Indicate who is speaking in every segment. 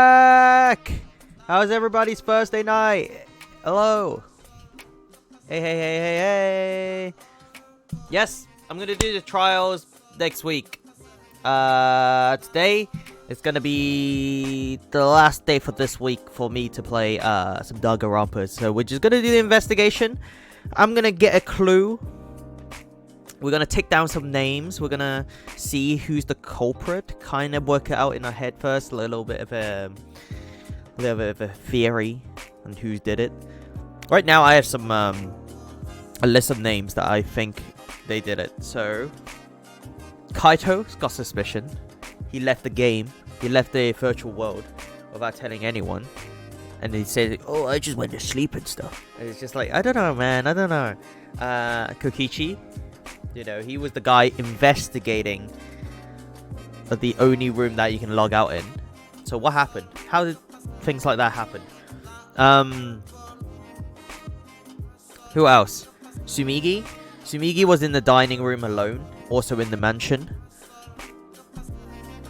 Speaker 1: back! How's everybody's Thursday night? Hello. Hey. Yes, I'm gonna do the trials next week. Today is gonna be the last day for this week for me to play some Danganronpa. So we're just gonna do the investigation. I'm gonna get a clue. We're gonna take down some names. We're gonna see who's the culprit. Kind of work it out in our head first. A little bit of a theory on who did it. Right now, I have some a list of names that I think they did it. So Kaito's got suspicion. He left the game. He left the virtual world without telling anyone. And he said, "Oh, I just went to sleep and stuff." And it's just like, I don't know, man. I don't know. Kokichi. You know, he was the guy investigating the only room that you can log out in. So what happened? How did things like that happen? Who else? Sumigi. Sumigi was in the dining room alone. Also in the mansion.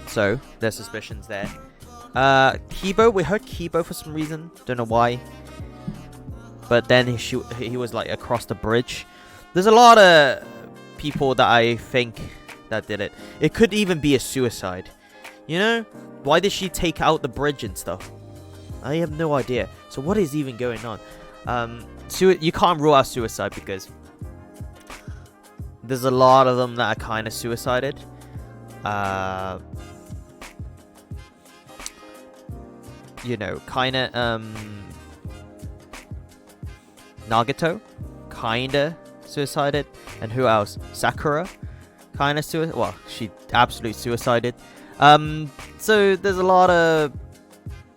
Speaker 1: So, there's suspicions there. Kibo. We heard Kibo for some reason. Don't know why. But then he was like across the bridge. There's a lot of people that I think that did it. It could even be a suicide. You know? Why did she take out the bridge and stuff? I have no idea. So what is even going on? You can't rule out suicide because there's a lot of them that are kind of suicided. You know, kind of Nagato, kind of suicided. And who else? Sakura, kind of suicide. Well, she absolutely suicided. So there's a lot of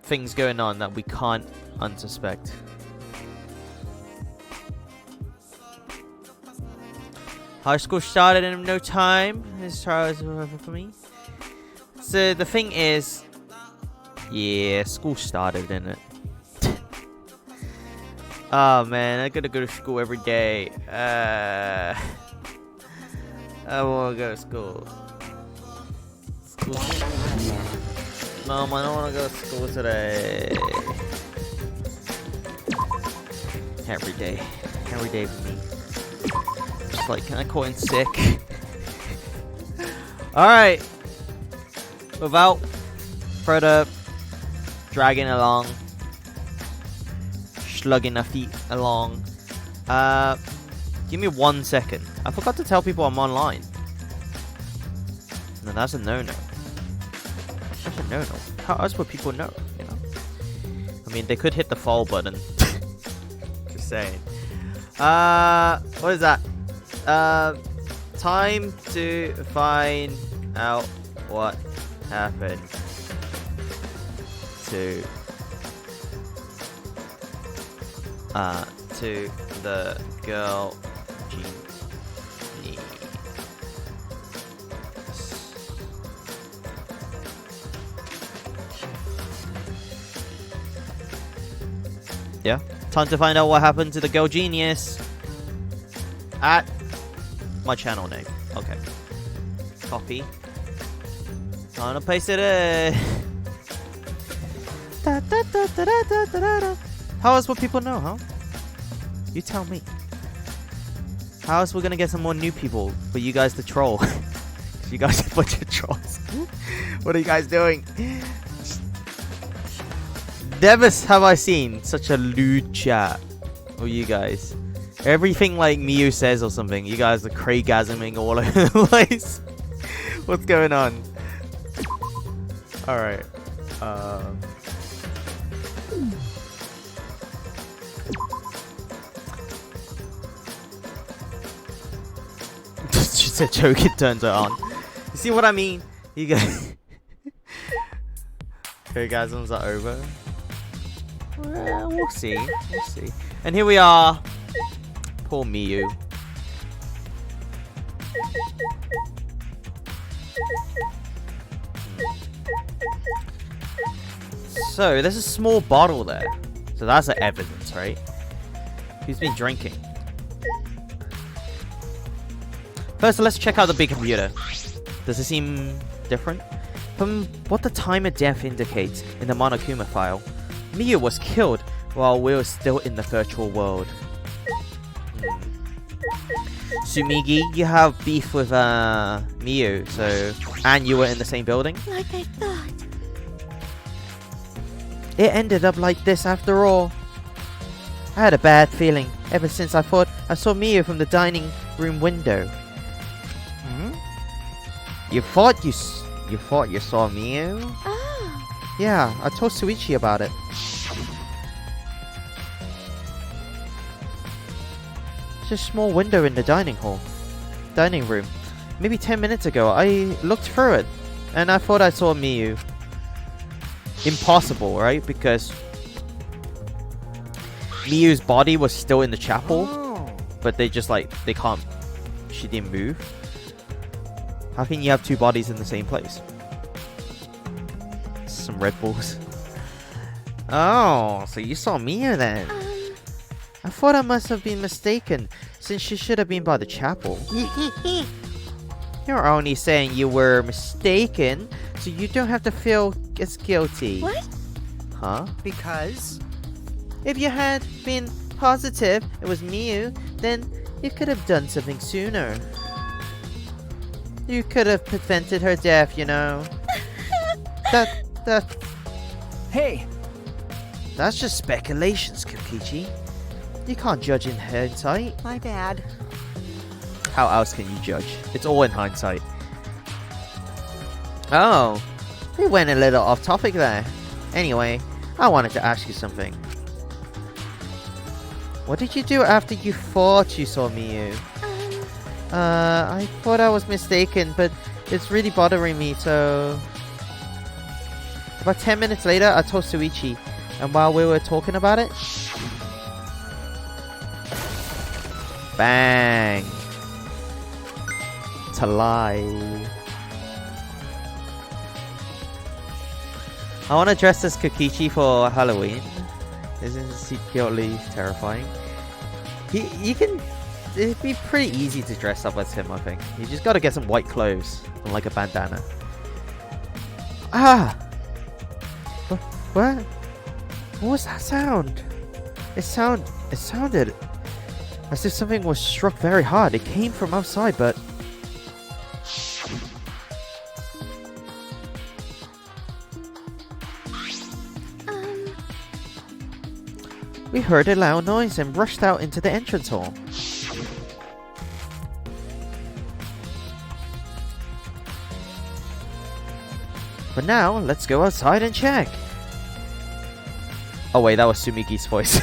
Speaker 1: things going on that we can't unsuspect. High school started in no time. This trial is over for me. So the thing is, yeah, school started, didn't it? Oh man, I gotta go to school every day. I wanna go to school. Mom, I don't wanna go to school today. Every day for me. Just like, can I call in sick? Alright. Without further dragging along, slugging our feet along. Give me 1 second. I forgot to tell people I'm online. No, that's a no-no. That's a no-no. How else would people know, you know? I mean, they could hit the follow button. Just saying. What is that? Time to find out what happened to the girl Jeannie. Yeah, time to find out what happened to the girl genius at my channel name. Okay, copy. I'm gonna paste it in. How else would people know, huh? You tell me. How else we're gonna get some more new people for you guys to troll? You guys are a bunch of trolls. What are you guys doing? Never have I seen such a lewd chat with you guys. Everything like Miyu says or something, you guys are Craigasming all over the place. What's going on? Alright. She said choke it turns her on. You see what I mean? You guys orgasms are over. Well, we'll see. We'll see. And here we are. Poor Miyu. So there's a small bottle there. So that's the evidence, right? Who's been drinking? First, let's check out the big computer. Does it seem different? From what the time of death indicates in the Monokuma file, Miyu was killed while we were still in the virtual world. Sumigi, you have beef with Miyu, and you were in the same building?
Speaker 2: Like I thought.
Speaker 1: It ended up like this after all. I had a bad feeling ever since I thought I saw Miyu from the dining room window. You thought you saw Miyu?
Speaker 2: Oh.
Speaker 1: Yeah, I told Suichi about it. Just a small window in the dining room. Maybe 10 minutes ago, I looked through it, and I thought I saw Miyu. Impossible, right? Because Miyu's body was still in the chapel, but they can't. She didn't move. How can you have two bodies in the same place? Some Red Bulls. Oh, so you saw Miyu then? I thought I must have been mistaken, since she should have been by the chapel. You're only saying you were mistaken, so you don't have to feel as guilty.
Speaker 2: What?
Speaker 1: Huh?
Speaker 3: Because?
Speaker 1: If you had been positive it was Miyu, then you could have done something sooner. You could have prevented her death, you know.
Speaker 3: Hey!
Speaker 1: That's just speculations, Kokichi. You can't judge in hindsight.
Speaker 3: My bad.
Speaker 1: How else can you judge? It's all in hindsight. Oh, we went a little off topic there. Anyway, I wanted to ask you something. What did you do after you thought you saw Miyu? I thought I was mistaken, but it's really bothering me, so... About 10 minutes later, I told Suichi, and while we were talking about it... Bang! To lie. I want to dress as Kokichi for Halloween. Isn't he secretly terrifying? It'd be pretty easy to dress up as him, I think. You just gotta get some white clothes and like a bandana. Ah! What? What was that sound? It sounded as if something was struck very hard. It came from outside, but... We heard a loud noise and rushed out into the entrance hall. But now, let's go outside and check. Oh wait, that was Sumigi's voice.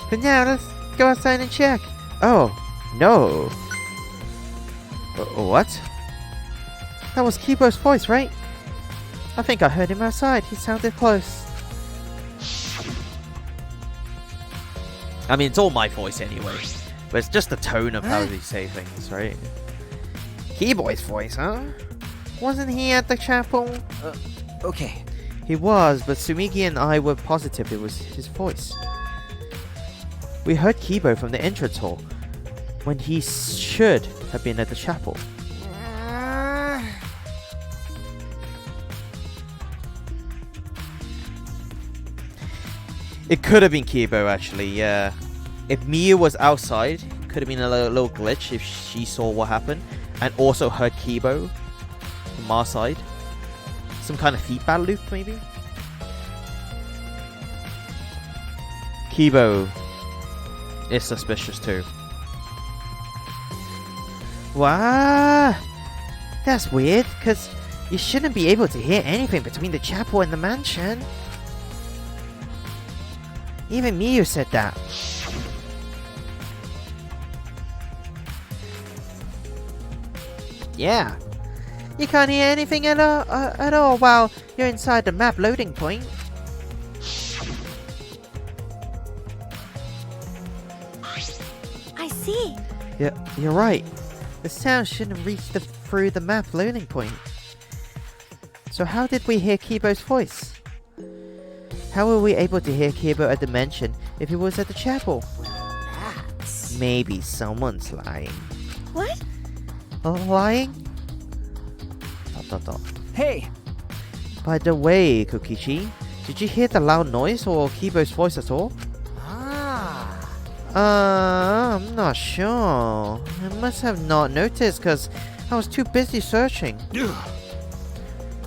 Speaker 1: But now, let's go outside and check. Oh, no. What? That was Kibo's voice, right? I think I heard him outside. He sounded close. I mean, it's all my voice anyway. But it's just the tone of how they say things, right? Kibo's voice, huh? Wasn't he at the chapel?
Speaker 3: Okay.
Speaker 1: He was, but Sumigi and I were positive it was his voice. We heard Kibo from the entrance hall, when he should have been at the chapel. It could have been Kibo, actually, yeah. If Miyu was outside, it could have been a little glitch if she saw what happened, and also heard Kibo from our side. Some kind of feedback loop, maybe? Kibo is suspicious too. Wow, that's weird, because you shouldn't be able to hear anything between the chapel and the mansion. Even Miyu said that. Yeah. You can't hear anything at all while you're inside the map loading point.
Speaker 2: I see.
Speaker 1: Yeah, you're right. The sound shouldn't reach through the map loading point. So how did we hear Kibo's voice? How were we able to hear Kibo at the mansion if he was at the chapel?
Speaker 3: That's...
Speaker 1: Maybe someone's lying.
Speaker 2: What?
Speaker 1: Lying? ...
Speaker 3: Hey!
Speaker 1: By the way, Kokichi, did you hear the loud noise or Kibo's voice at all? I'm not sure. I must have not noticed because I was too busy searching.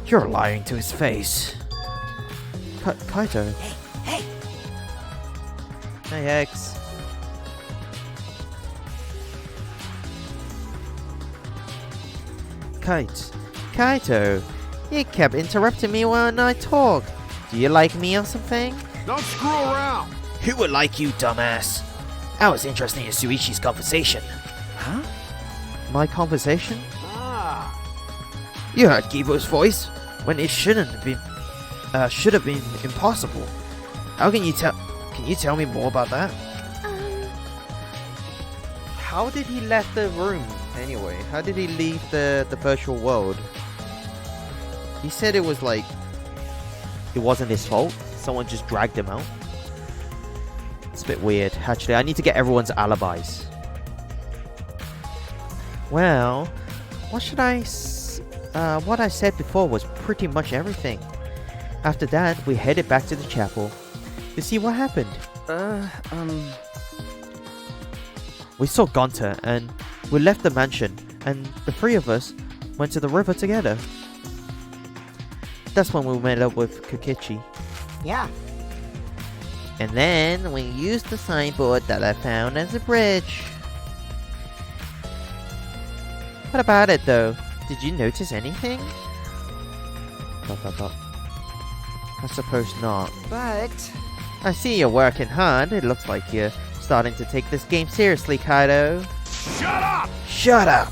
Speaker 1: You're lying to his face. Kaito.
Speaker 3: Hey!
Speaker 1: Hey, X. Kaito, you kept interrupting me when I talk. Do you like me or something?
Speaker 4: Don't screw around!
Speaker 1: Who would like you, dumbass? I was interested in Shuichi's conversation.
Speaker 3: Huh?
Speaker 1: My conversation?
Speaker 4: Ah!
Speaker 1: You heard Kibo's voice when it should have been impossible. How can you tell me more about that? How did he left the room anyway? How did he leave the virtual world? He said it was like it wasn't his fault. Someone just dragged him out. It's a bit weird. Actually, I need to get everyone's alibis. Well, what I said before was pretty much everything. After that, we headed back to the chapel to see what happened. We saw Gunter and we left the mansion, and the three of us went to the river together. That's when we met up with Kokichi.
Speaker 3: Yeah.
Speaker 1: And then we used the signboard that I found as a bridge. What about it though? Did you notice anything? I suppose not.
Speaker 3: But
Speaker 1: I see you're working hard. It looks like you're starting to take this game seriously, Kaido.
Speaker 4: Shut up!
Speaker 1: Shut up!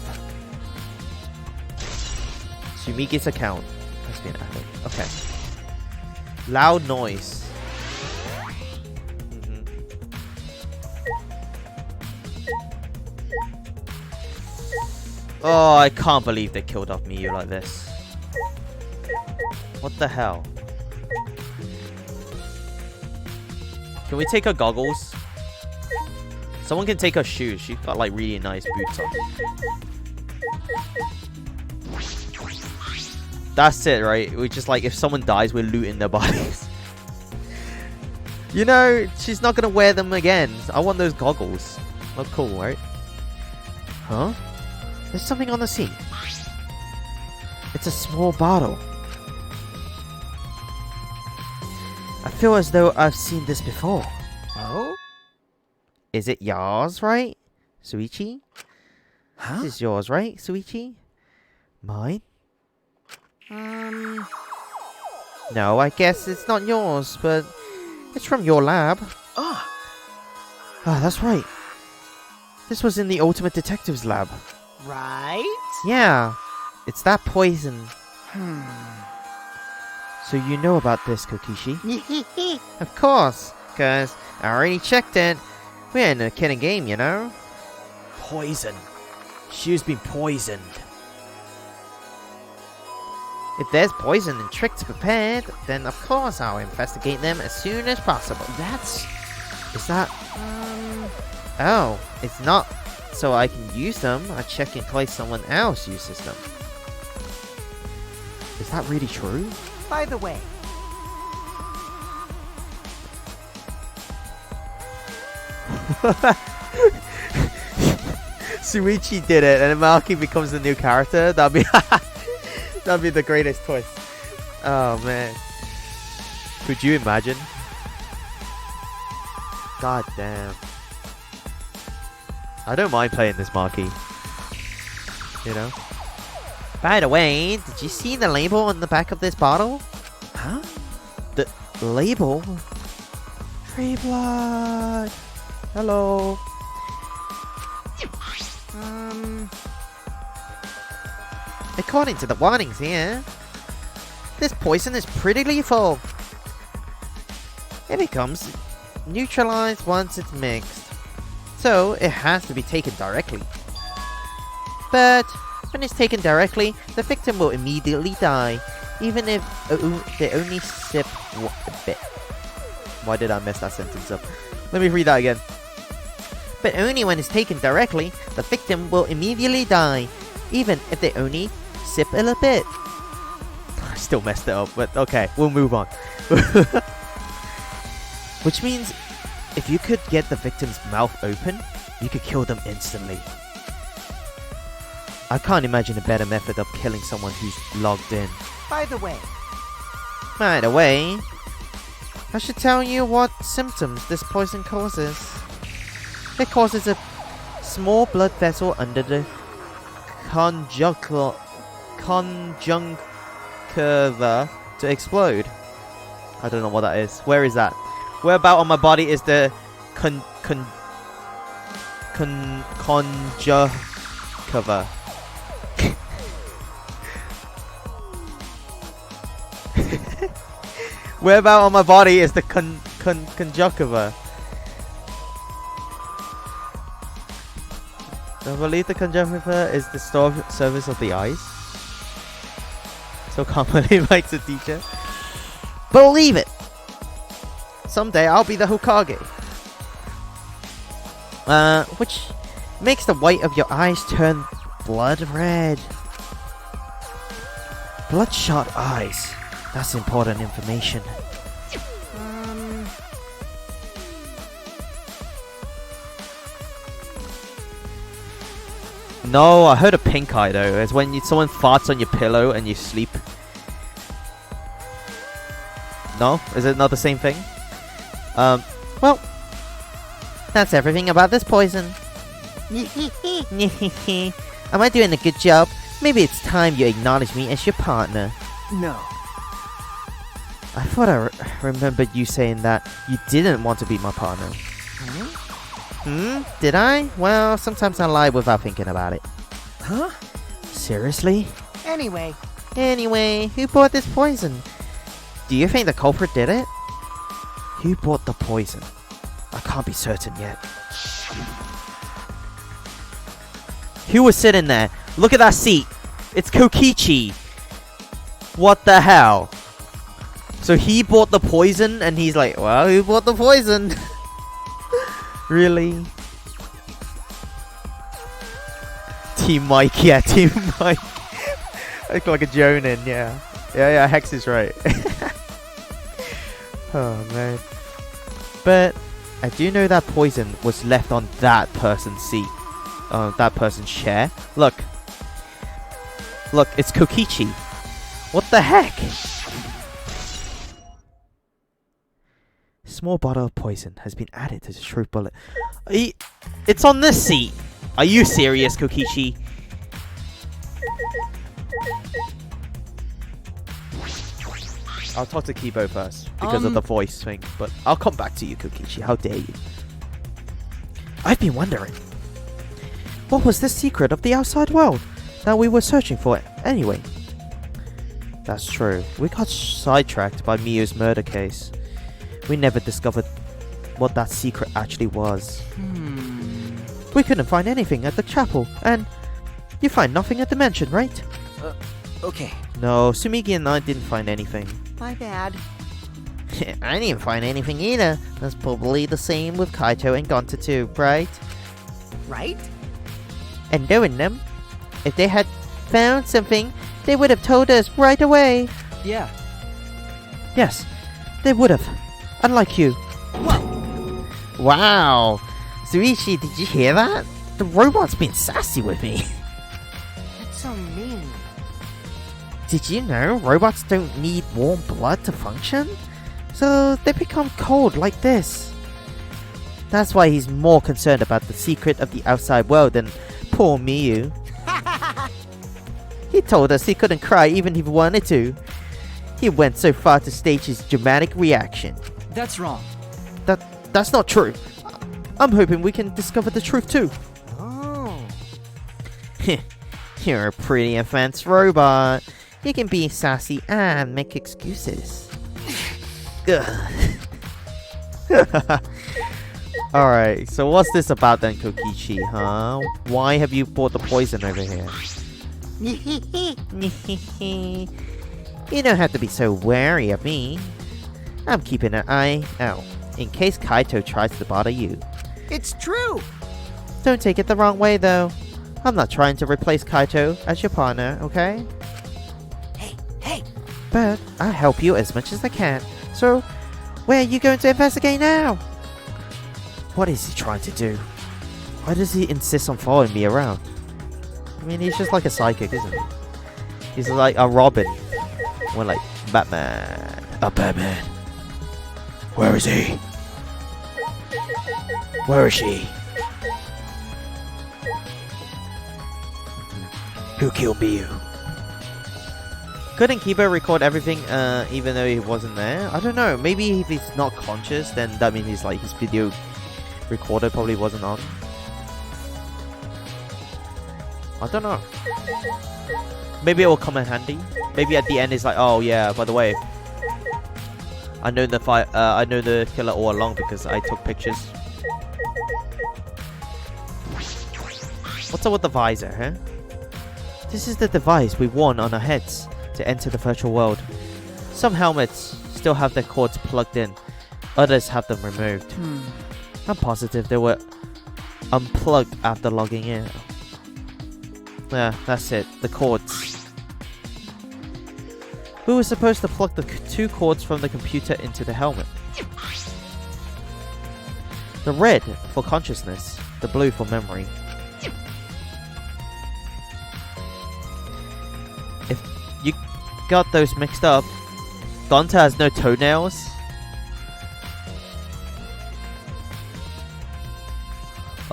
Speaker 1: Sumiki's account has been added. Okay. Loud noise. Oh, I can't believe they killed off Miyu like this. What the hell? Can we take her goggles? Someone can take her shoes. She's got like really nice boots on. That's it, right? We just like, if someone dies, we're looting their bodies. You know, she's not gonna wear them again. I want those goggles. Look cool, right? Huh? There's something on the seat. It's a small bottle. I feel as though I've seen this before.
Speaker 3: oh?
Speaker 1: Is it yours, right? Shuichi?
Speaker 3: Huh?
Speaker 1: This is yours, right, Shuichi? Mine? No, I guess it's not yours, but it's from your lab.
Speaker 3: Ah,
Speaker 1: Ah, that's right. This was in the Ultimate Detective's lab.
Speaker 3: right?
Speaker 1: Yeah, it's that poison. So you know about this, Kokishi? Of course, because I already checked it. We're in a kidding game, you know? Poison. She's been poisoned. If there's poison and tricks prepared, then of course I'll investigate them as soon as possible. Is that... Oh, it's not so I can use them. I check in case someone else uses them. Is that really true?
Speaker 3: By the way,
Speaker 1: Shuichi did it, and Malky becomes the new character. That'd be that'd be the greatest twist. Oh man, could you imagine? God damn. I don't mind playing this Marky. You know. By the way, did you see the label on the back of this bottle?
Speaker 3: huh?
Speaker 1: The label? Free blood. Hello. According to the warnings here, this poison is pretty lethal. It becomes neutralized once it's mixed, so it has to be taken directly. But when it's taken directly, the victim will immediately die, even if they only sip a bit. Why did I mess that sentence up? Let me read that again. But only when it's taken directly, the victim will immediately die, even if they only sip a little bit. still messed it up, but okay, we'll move on. Which means, if you could get the victim's mouth open, you could kill them instantly. I can't imagine a better method of killing someone who's logged in.
Speaker 3: By the way,
Speaker 1: By the way, I should tell you what symptoms this poison causes. It causes a small blood vessel under the conjunctiva to explode. I don't know what that is. Where is that? Where about on my body is the conjunctiva? Where about on my body is the conjunctiva? I believe the conjunctiva is the surface of the eyes. So commonly likes a teacher. Believe it! Someday I'll be the Hokage. Which makes the white of your eyes turn blood red. Bloodshot eyes. That's important information. No, I heard a pink eye though. It's when someone farts on your pillow and you sleep. No? Is it not the same thing? Well, that's everything about this poison. Am I doing a good job? Maybe it's time you acknowledge me as your partner.
Speaker 3: no.
Speaker 1: I thought I remembered you saying that you didn't want to be my partner. Did I? Well, sometimes I lie without thinking about it.
Speaker 3: Huh?
Speaker 1: Seriously?
Speaker 3: Anyway,
Speaker 1: Who bought this poison? Do you think the culprit did it? Who bought the poison? I can't be certain yet. Who was sitting there? Look at that seat. It's Kokichi. What the hell? So he bought the poison and he's like, well, who bought the poison? Really? Team Mike, yeah, Team Mike. I look like a Jonin, yeah. Yeah, Hex is right. Oh, man. But I do know that poison was left on that person's seat. That person's chair. Look. Look, it's Kokichi. What the heck? Small bottle of poison has been added to the truth bullet. It's on this seat. Are you serious, Kokichi? I'll talk to Kibo first because of the voice thing, but I'll come back to you, Kokichi. How dare you? I've been wondering, what was the secret of the outside world that we were searching for anyway? That's true. We got sidetracked by Mio's murder case. We never discovered what that secret actually was. We couldn't find anything at the chapel, and you find nothing at the mansion, right?
Speaker 3: okay.
Speaker 1: No, Sumigi and I didn't find anything.
Speaker 3: My bad.
Speaker 1: I didn't find anything either. That's probably the same with Kaito and Gonta too, right?
Speaker 3: Right?
Speaker 1: And knowing them, if they had found something, they would have told us right away.
Speaker 3: Yeah.
Speaker 1: Yes, they would have. Unlike you.
Speaker 3: Whoa.
Speaker 1: Wow. Suichi, did you hear that? The robot's been sassy with me.
Speaker 3: That's so mean.
Speaker 1: Did you know robots don't need warm blood to function? So they become cold like this. That's why he's more concerned about the secret of the outside world than poor Miyu. He told us he couldn't cry even if he wanted to. He went so far to stage his dramatic reaction.
Speaker 5: That's wrong.
Speaker 1: That's not true. I'm hoping we can discover the truth too.
Speaker 3: Oh.
Speaker 1: You're a pretty advanced robot. You can be sassy and make excuses. Alright, so what's this about then, Kokichi, huh? Why have you brought the poison over here? You don't have to be so wary of me. I'm keeping an eye out, in case Kaito tries to bother you.
Speaker 3: It's true.
Speaker 1: Don't take it the wrong way, though. I'm not trying to replace Kaito as your partner, okay?
Speaker 3: Hey,
Speaker 1: But I'll help you as much as I can. So, where are you going to investigate now? What is he trying to do? Why does he insist on following me around? I mean, he's just like a psychic, isn't he? He's like a Robin. Or like Batman. A Batman. Where is he? Where is she? Who killed Miyu? Couldn't Kiba record everything even though he wasn't there? I don't know. Maybe if he's not conscious, then that means he's like his video recorder probably wasn't on. I don't know. Maybe it will come in handy. Maybe at the end it's like, oh yeah, by the way, I know the killer all along because I took pictures. What's up with the visor, huh? This is the device we worn on our heads to enter the virtual world. Some helmets still have their cords plugged in. Others have them removed. I'm positive they were unplugged after logging in. Yeah, that's it. The cords. Who was supposed to plug the two cords from the computer into the helmet? The red for consciousness, the blue for memory. If you got those mixed up, Gonta has no toenails.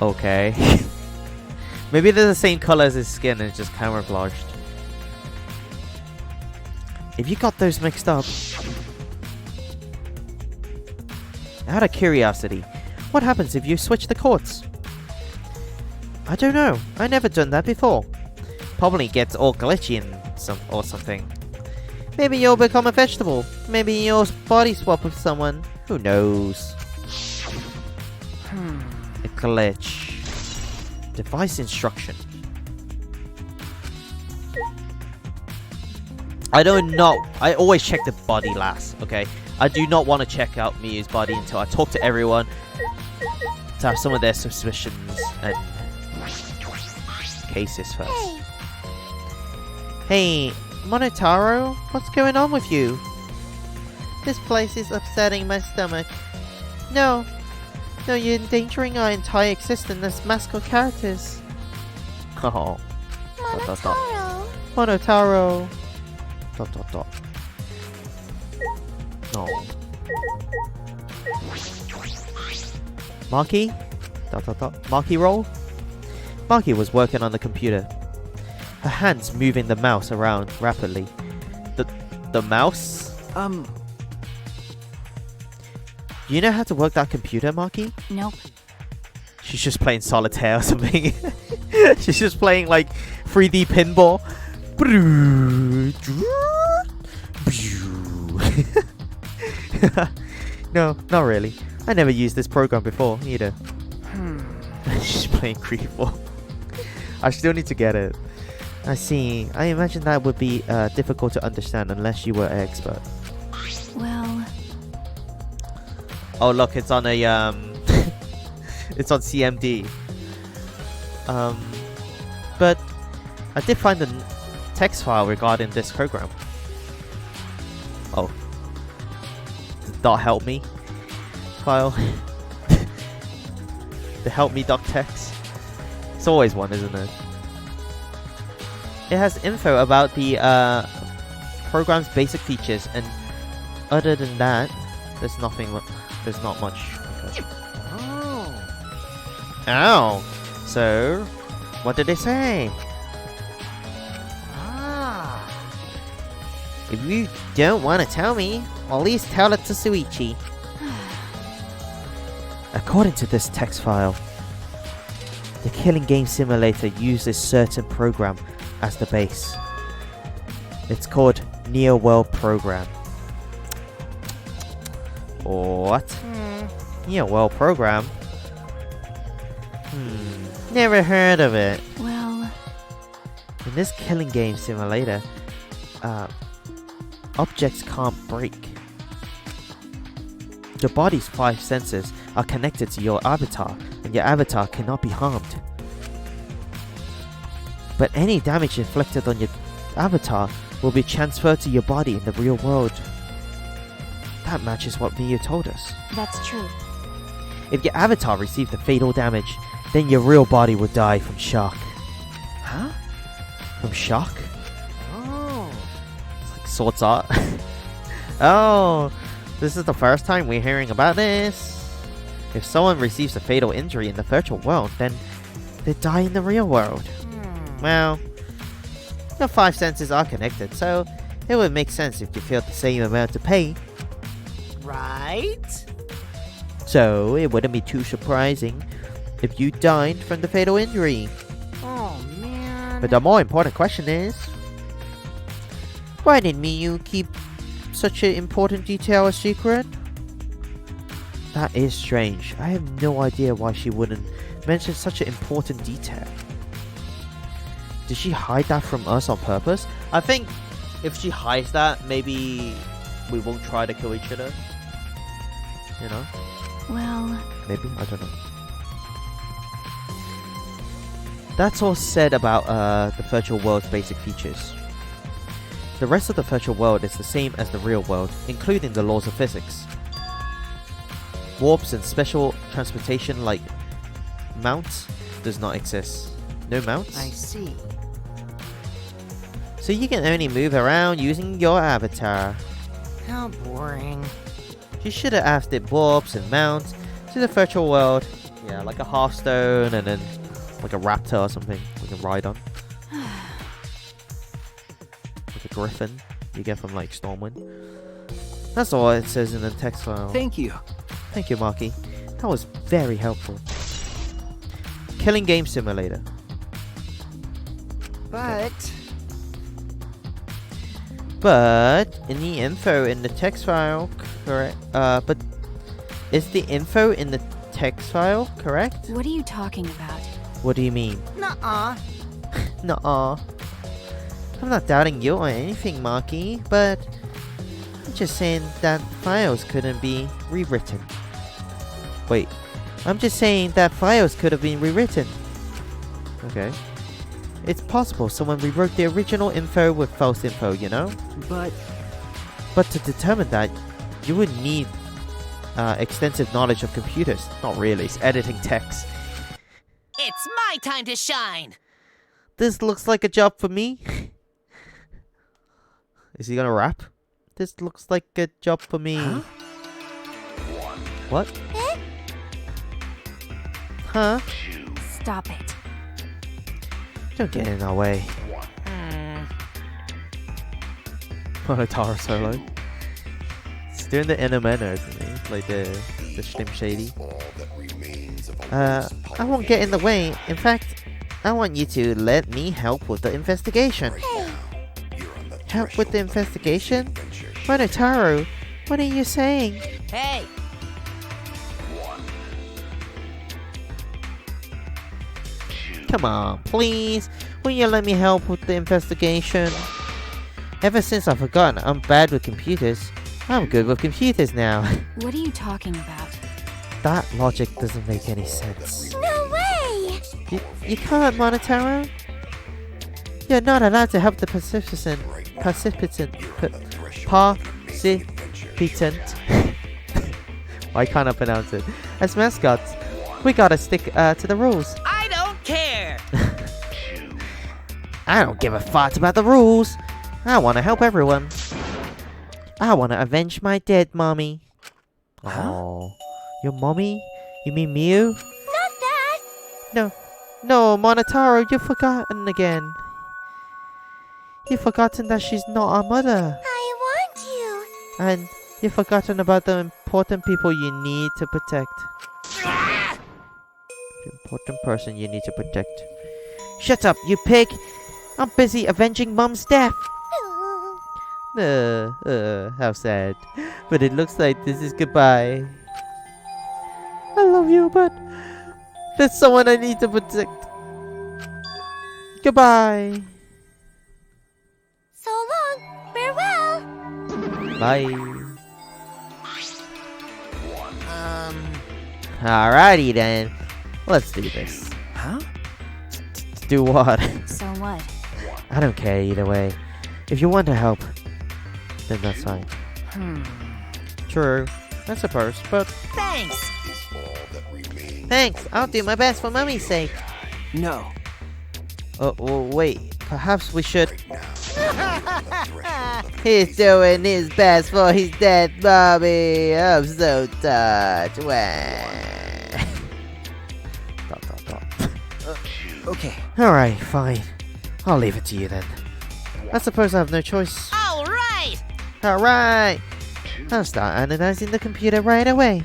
Speaker 1: Okay. Maybe they're the same color as his skin and it's just camouflaged. If you got those mixed up... Out of curiosity, what happens if you switch the cords? I don't know. I never done that before. Probably gets all glitchy or something. Maybe you'll become a vegetable. Maybe you'll body swap with someone. Who knows? A glitch. Device instruction. I always check the body last, okay? I do not want to check out Miyu's body until I talk to everyone to have some of their suspicions and cases first. Hey, Monotaro, what's going on with you? This place is upsetting my stomach. No, you're endangering our entire existence as mascot characters. Oh.
Speaker 2: Monotaro.
Speaker 1: Monotaro. ... No. Maki? ... Maki roll? Maki was working on the computer. Her hands moving the mouse around rapidly. The mouse? You know how to work that computer, Maki?
Speaker 2: Nope.
Speaker 1: She's just playing solitaire or something. She's just playing like 3D pinball. No, not really. I never used this program before either. She's playing Creepball. I still need to get it. I see. I imagine that would be difficult to understand unless you were an expert.
Speaker 2: Well...
Speaker 1: Oh look, it's on a it's on CMD. But I did find the text file regarding this program. Oh. The .help me file. The help me .text. It's always one, isn't it? It has info about the program's basic features, and other than that, there's not much. Okay.
Speaker 3: Oh.
Speaker 1: Ow! So, what did they say?
Speaker 3: Ah.
Speaker 1: If you don't want to tell me, at least tell it to Suichi. According to this text file, the killing game simulator uses certain program as the base. It's called Neo World Program. What? Neo World Program? Never heard of it.
Speaker 2: Well...
Speaker 1: In this killing game simulator, objects can't break. Your body's 5 senses are connected to your avatar, and your avatar cannot be harmed. But any damage inflicted on your avatar will be transferred to your body in the real world. That matches what Miyu told us.
Speaker 2: That's true.
Speaker 1: If your avatar received the fatal damage, then your real body will die from shock. Huh? From shock?
Speaker 3: Oh.
Speaker 1: It's like Swords Art. Oh, this is the first time we're hearing about this. If someone receives a fatal injury in the virtual world, then they die in the real world. Well, your 5 senses are connected, so it would make sense if you felt the same amount of pain.
Speaker 3: Right?
Speaker 1: So it wouldn't be too surprising if you died from the fatal injury.
Speaker 3: Oh, man.
Speaker 1: But the more important question is, why did Miyu keep such an important detail a secret? That is strange. I have no idea why she wouldn't mention such an important detail. Did she hide that from us on purpose? I think if she hides that, maybe we won't try to kill each other. You know?
Speaker 2: Well,
Speaker 1: Maybe? I don't know. That's all said about the virtual world's basic features. The rest of the virtual world is the same as the real world, including the laws of physics. Warps and special transportation like mounts does not exist. No mounts?
Speaker 3: I see.
Speaker 1: So you can only move around using your avatar.
Speaker 3: How boring.
Speaker 1: You should have added warps and mounts to the virtual world. Yeah, like a Hearthstone and then like a raptor or something we can ride on. Like a griffin you get from like Stormwind. That's all it says in the text file.
Speaker 5: Thank you.
Speaker 1: Thank you, Marky. That was very helpful. Killing Game Simulator. But in the info in the text file, correct? But is the info in the text file correct?
Speaker 2: what are you talking about?
Speaker 1: What do you mean?
Speaker 3: Nuh-uh.
Speaker 1: Nuh-uh. I'm not doubting you or anything, Marky, but I'm just saying that files couldn't be rewritten. Wait, I'm just saying that files could have been rewritten. Okay. It's possible someone rewrote the original info with false info, you know? But to determine that, you would need extensive knowledge of computers. Not really, it's editing text.
Speaker 6: It's my time to shine!
Speaker 1: This looks like a job for me. Is he gonna rap? This looks like a job for me.
Speaker 5: Huh?
Speaker 1: What? Huh?
Speaker 2: Stop it.
Speaker 1: Don't get in our way. Monotaro solo. He's doing the inner manner, isn't he? Like the Slim Shady. I won't get in the way. In fact, I want you to let me help with the investigation. Help with the investigation? Monotaro, what are you saying?
Speaker 6: Hey!
Speaker 1: Come on, please. Will you let me help with the investigation? Ever since I've forgotten I'm bad with computers, I'm good with computers now.
Speaker 2: What are you talking about?
Speaker 1: That logic doesn't make any sense.
Speaker 2: No way!
Speaker 1: You can't, Monotaro. You're not allowed to help the participant. Why can't I pronounce it? As mascots, we gotta stick to the rules.
Speaker 6: I don't care!
Speaker 1: I don't give a fart about the rules. I want to help everyone. I want to avenge my dead mommy. Oh, your mommy? You mean Miyu?
Speaker 2: Not that!
Speaker 1: No, Monotaro, you've forgotten again. You've forgotten that she's not our mother.
Speaker 2: I want you!
Speaker 1: And you've forgotten about the important people you need to protect. The important person you need to protect. Shut up, you pig! I'm busy avenging Mom's death! How sad. But it looks like this is goodbye. I love you, but there's someone I need to protect. Goodbye!
Speaker 2: So long! Farewell!
Speaker 1: Bye! Alrighty then. Let's do this.
Speaker 5: Huh?
Speaker 1: Do what?
Speaker 2: So what?
Speaker 1: I don't care either way. If you want to help, then that's fine. True, I suppose, but
Speaker 6: Thanks.
Speaker 1: thanks. I'll do my best for Mummy's sake.
Speaker 3: No.
Speaker 1: Oh, well, wait. Perhaps we should. He's doing his best for his dead mommy. I'm so touched. Dot, dot, dot.
Speaker 3: Okay.
Speaker 1: Alright, fine. I'll leave it to you then. I suppose I have no choice.
Speaker 6: All right.
Speaker 1: Alright! I'll start analyzing the computer right away.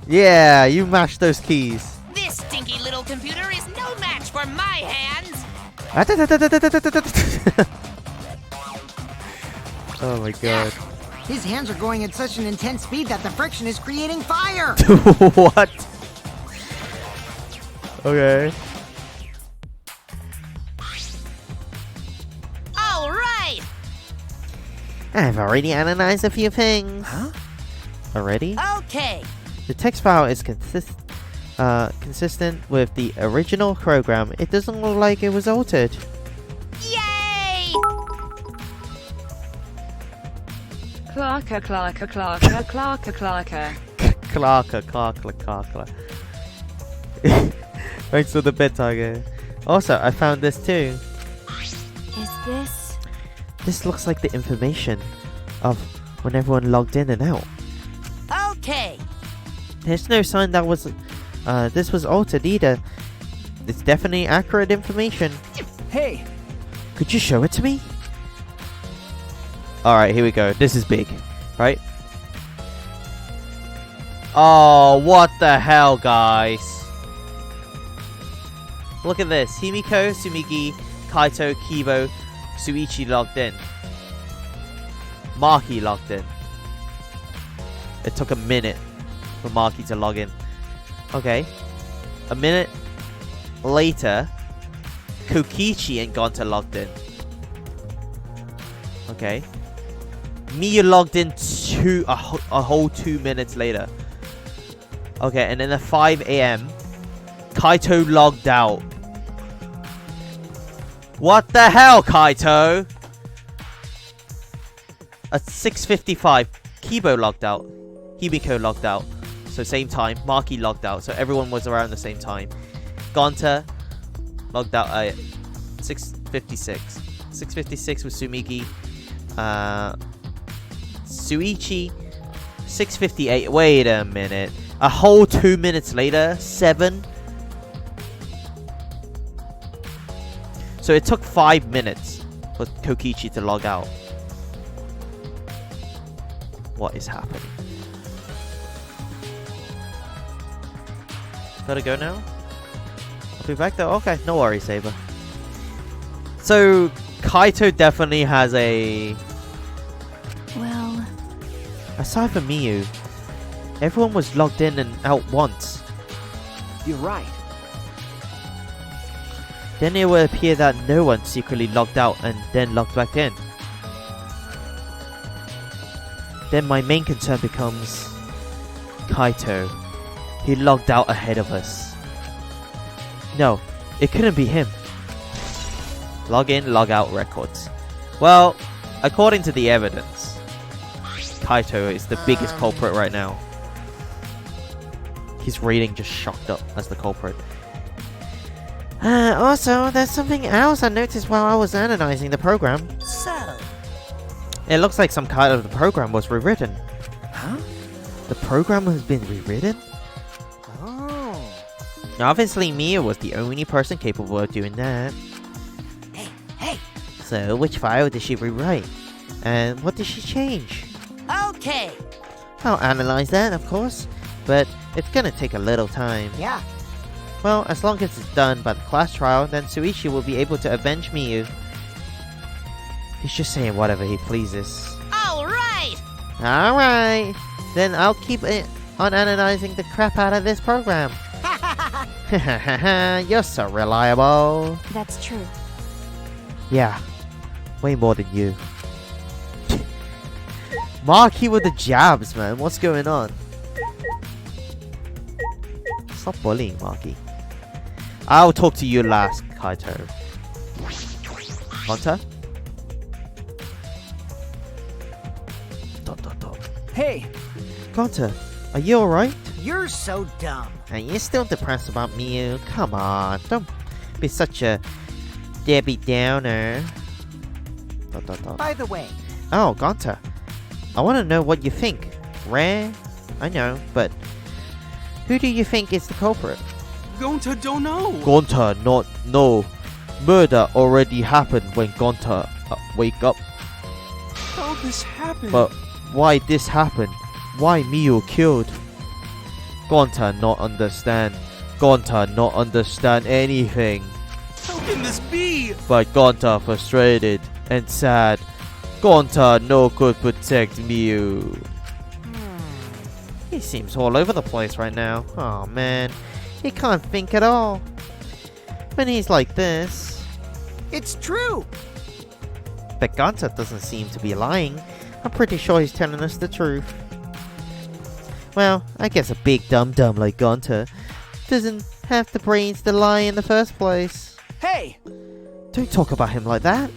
Speaker 1: Yeah, you mashed those keys.
Speaker 6: This stinky little computer is no match for my hands.
Speaker 1: Oh my god.
Speaker 3: His hands are going at such an intense speed that the friction is creating fire.
Speaker 1: What? Okay.
Speaker 6: All right.
Speaker 1: I've already analyzed a few things.
Speaker 3: Huh?
Speaker 1: Already?
Speaker 6: Okay.
Speaker 1: The text file is consistent with the original program. It doesn't look like it was altered.
Speaker 6: Yay!
Speaker 5: Clarker, Clarker, Clarker, Clarker, Clarker.
Speaker 1: Clarker. Thanks for the bit, Tiger. Also, I found this too.
Speaker 2: Is this?
Speaker 1: This looks like the information of when everyone logged in and out.
Speaker 6: Okay.
Speaker 1: There's no sign that this was altered either. It's definitely accurate information.
Speaker 3: Hey.
Speaker 1: Could you show it to me? Alright, here we go. This is big, right? Oh, what the hell, guys? Look at this. Himiko, Sumigi, Kaito, Kibo, Suichi logged in. Maki logged in. It took a minute for Maki to log in. Okay. A minute later, Kokichi and Gonta logged in. Okay. Miyu logged in a whole 2 minutes later. Okay, and then at 5 AM, Kaito logged out. What the hell, Kaito? At 6:55, Kibo logged out. Himiko logged out. So same time. Maki logged out. So everyone was around the same time. Gonta logged out at 6:56. 6:56 was Sumigi. Suichi, 6:58. Wait a minute. A whole 2 minutes later, 7. So it took 5 minutes for Kokichi to log out. What is happening? Gotta go now? I'll be back though? Okay, no worries, Saber. So, Kaito definitely has a...
Speaker 2: Well,
Speaker 1: Aside from Miyu, everyone was logged in and out once.
Speaker 3: You're right.
Speaker 1: Then it will appear that no one secretly logged out and then logged back in. Then my main concern becomes... Kaito. He logged out ahead of us. No, it couldn't be him. Log in, log out records. Well, according to the evidence, Kaito is the biggest culprit right now. His rating just shocked up as the culprit. Also, there's something else I noticed while I was analyzing the program.
Speaker 6: So,
Speaker 1: It looks like some kind of the program was rewritten.
Speaker 3: Huh?
Speaker 1: The program has been rewritten?
Speaker 3: Oh.
Speaker 1: Obviously, Mia was the only person capable of doing that.
Speaker 3: Hey.
Speaker 1: So, which file did she rewrite? And what did she change?
Speaker 6: okay.
Speaker 1: I'll analyze that, of course, but it's gonna take a little time.
Speaker 3: Yeah.
Speaker 1: Well, as long as it's done by the class trial, then Suichi will be able to avenge Miyu. He's just saying whatever he pleases.
Speaker 6: All right.
Speaker 1: Alright, then I'll keep it on analyzing the crap out of this program. You're so reliable.
Speaker 2: that's true.
Speaker 1: Yeah, way more than you. Maki with the jabs, man. What's going on? It's Stop bullying, Marky. I'll talk to you last, Kaito. Gonta?
Speaker 3: Hey,
Speaker 1: Gonta, are you alright?
Speaker 3: you're so dumb.
Speaker 1: Are you still depressed about Miyu? Come on, don't be such a Debbie Downer.
Speaker 3: By the way,
Speaker 1: Oh, Gonta, I want to know what you think. Rare? I know, but who do you think is the culprit?
Speaker 7: Gonta don't know.
Speaker 1: Gonta, not no. Murder already happened when Gonta wake up.
Speaker 7: How this happened?
Speaker 1: But why this happened? Why Miyu killed? Gonta not understand. Gonta not understand anything.
Speaker 7: How can this be?
Speaker 1: But Gonta frustrated and sad. Gonta no could protect Miyu. He seems all over the place right now. Oh man, he can't think at all. When he's like this.
Speaker 3: it's true.
Speaker 1: But Gonta doesn't seem to be lying. I'm pretty sure he's telling us the truth. Well, I guess a big dum-dum like Gonta doesn't have the brains to lie in the first place.
Speaker 3: Hey,
Speaker 1: Don't talk about him like that.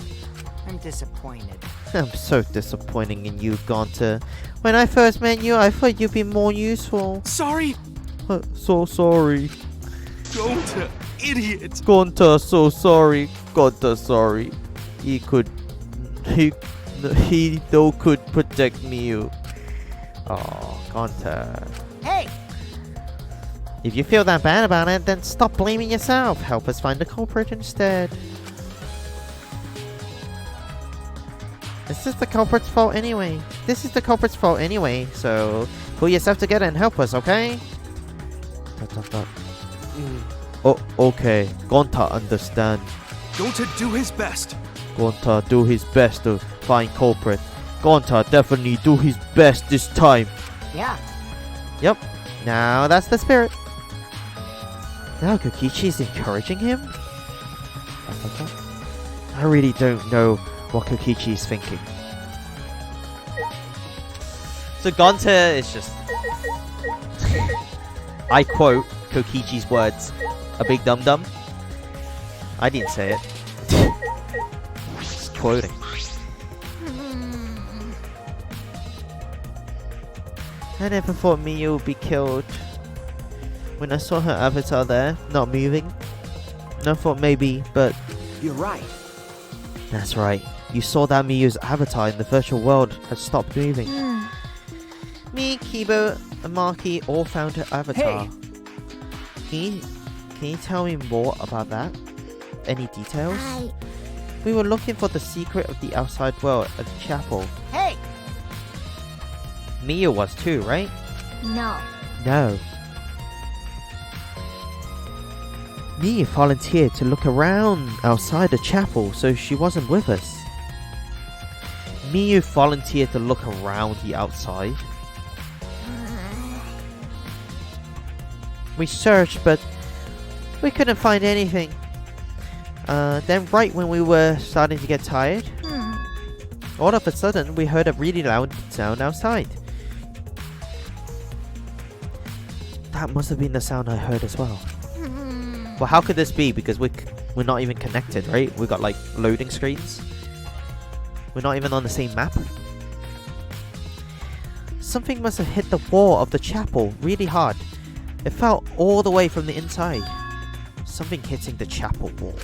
Speaker 3: I'm disappointed.
Speaker 1: I'm so disappointing in you, Gonta. When I first met you, I thought you'd be more useful.
Speaker 7: Sorry.
Speaker 1: So sorry.
Speaker 7: Gonta, idiot.
Speaker 1: Gonta, so sorry. Gonta, sorry. He though could protect Miyu. Oh, Gonta.
Speaker 3: Hey,
Speaker 1: If you feel that bad about it, then stop blaming yourself. Help us find the culprit instead. This is the culprit's fault anyway. So pull yourself together and help us, okay? Oh, okay. Gonta understand.
Speaker 7: Gonta do his best.
Speaker 1: Gonta do his best to find culprit. Gonta definitely do his best this time.
Speaker 3: yeah,
Speaker 1: Yep. Now that's the spirit. Now Kokichi's encouraging him? I really don't know what Kokichi's thinking. So Gonta is just... I quote Kokichi's words. A big dum-dum. I didn't say it. Just quoting. I never thought Miyu would be killed. When I saw her avatar there, not moving, I thought maybe, but...
Speaker 3: you're right.
Speaker 1: That's right. You saw that Miyu's avatar in the virtual world had stopped moving. Me, Kibo, and Marky all found her avatar.
Speaker 3: Hey.
Speaker 1: Can you tell me more about that? Any details? We were looking for the secret of the outside world at the chapel.
Speaker 3: Hey,
Speaker 1: Miyu was too, right?
Speaker 2: No.
Speaker 1: No. Miyu volunteered to look around outside the chapel, so she wasn't with us. Miyu volunteered to look around the outside. We searched, but we couldn't find anything. Then right when we were starting to get tired, all of a sudden we heard a really loud sound outside. That must have been the sound I heard as well. Well, how could this be? Because we're not even connected, right? We got like loading screens. We're not even on the same map. Something must have hit the wall of the chapel really hard. It felt all the way from the inside. Something hitting the chapel wall.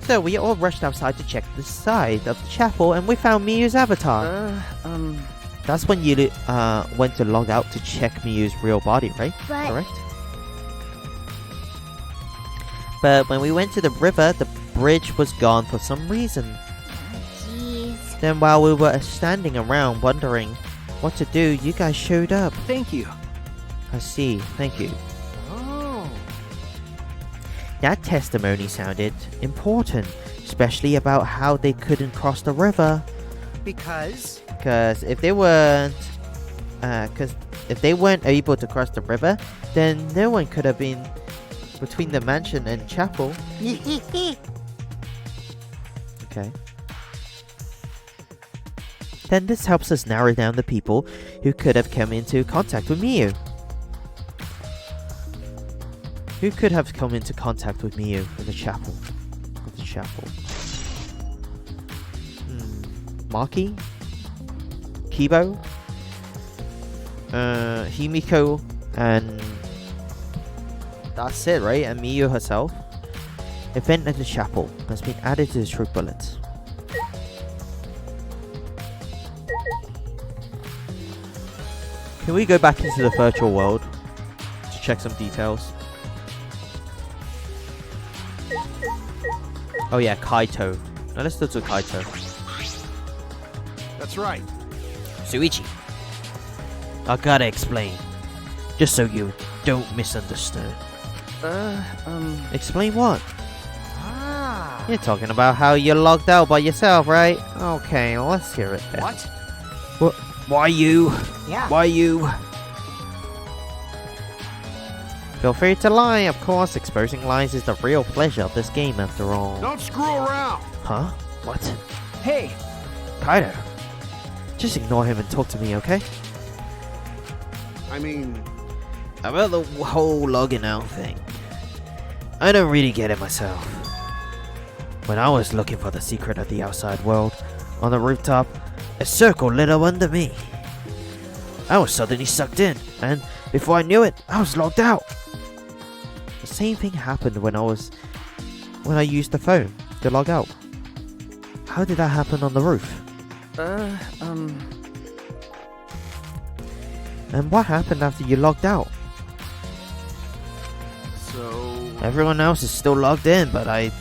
Speaker 1: So we all rushed outside to check the side of the chapel, and we found Miyu's avatar. That's when you went to log out to check Miyu's real body, right?
Speaker 2: But
Speaker 1: Correct? But when we went to the river, the bridge was gone for some reason.
Speaker 2: jeez.
Speaker 1: Then while we were standing around wondering what to do, you guys showed up.
Speaker 3: thank you.
Speaker 1: I see, thank you.
Speaker 3: Oh,
Speaker 1: That testimony sounded important, especially about how they couldn't cross the river.
Speaker 3: because
Speaker 1: Because if they weren't able to cross the river, then no one could have been between the mansion and chapel. Okay. Then this helps us narrow down the people who could have come into contact with Miyu. Who could have come into contact with Miyu in the chapel? Maki? Kibo? Himiko? And that's it, right? And Miyu herself? Event at the chapel has been added to the troop bullets. Can we go back into the virtual world to check some details? Oh yeah, Kaito. Now let's go to Kaito.
Speaker 4: That's right.
Speaker 1: Shuichi, I gotta explain, just so you don't misunderstand. Explain what?
Speaker 3: Ah.
Speaker 1: You're talking about how you're logged out by yourself, right? Okay, well, let's hear it then.
Speaker 4: What?
Speaker 1: What? Why you?
Speaker 3: Yeah.
Speaker 1: Why you? Feel free to lie, of course. Exposing lies is the real pleasure of this game, after all.
Speaker 4: Don't screw around.
Speaker 1: Huh? What?
Speaker 3: Hey.
Speaker 1: Kaido, just ignore him and talk to me, okay?
Speaker 4: I mean,
Speaker 1: About the whole logging out thing, I don't really get it myself. When I was looking for the secret of the outside world on the rooftop, a circle lit up under me. I was suddenly sucked in, and before I knew it, I was logged out. The same thing happened when I used the phone to log out. How did that happen on the roof? And what happened after you logged out?
Speaker 4: so...
Speaker 1: Everyone else is still logged in, but I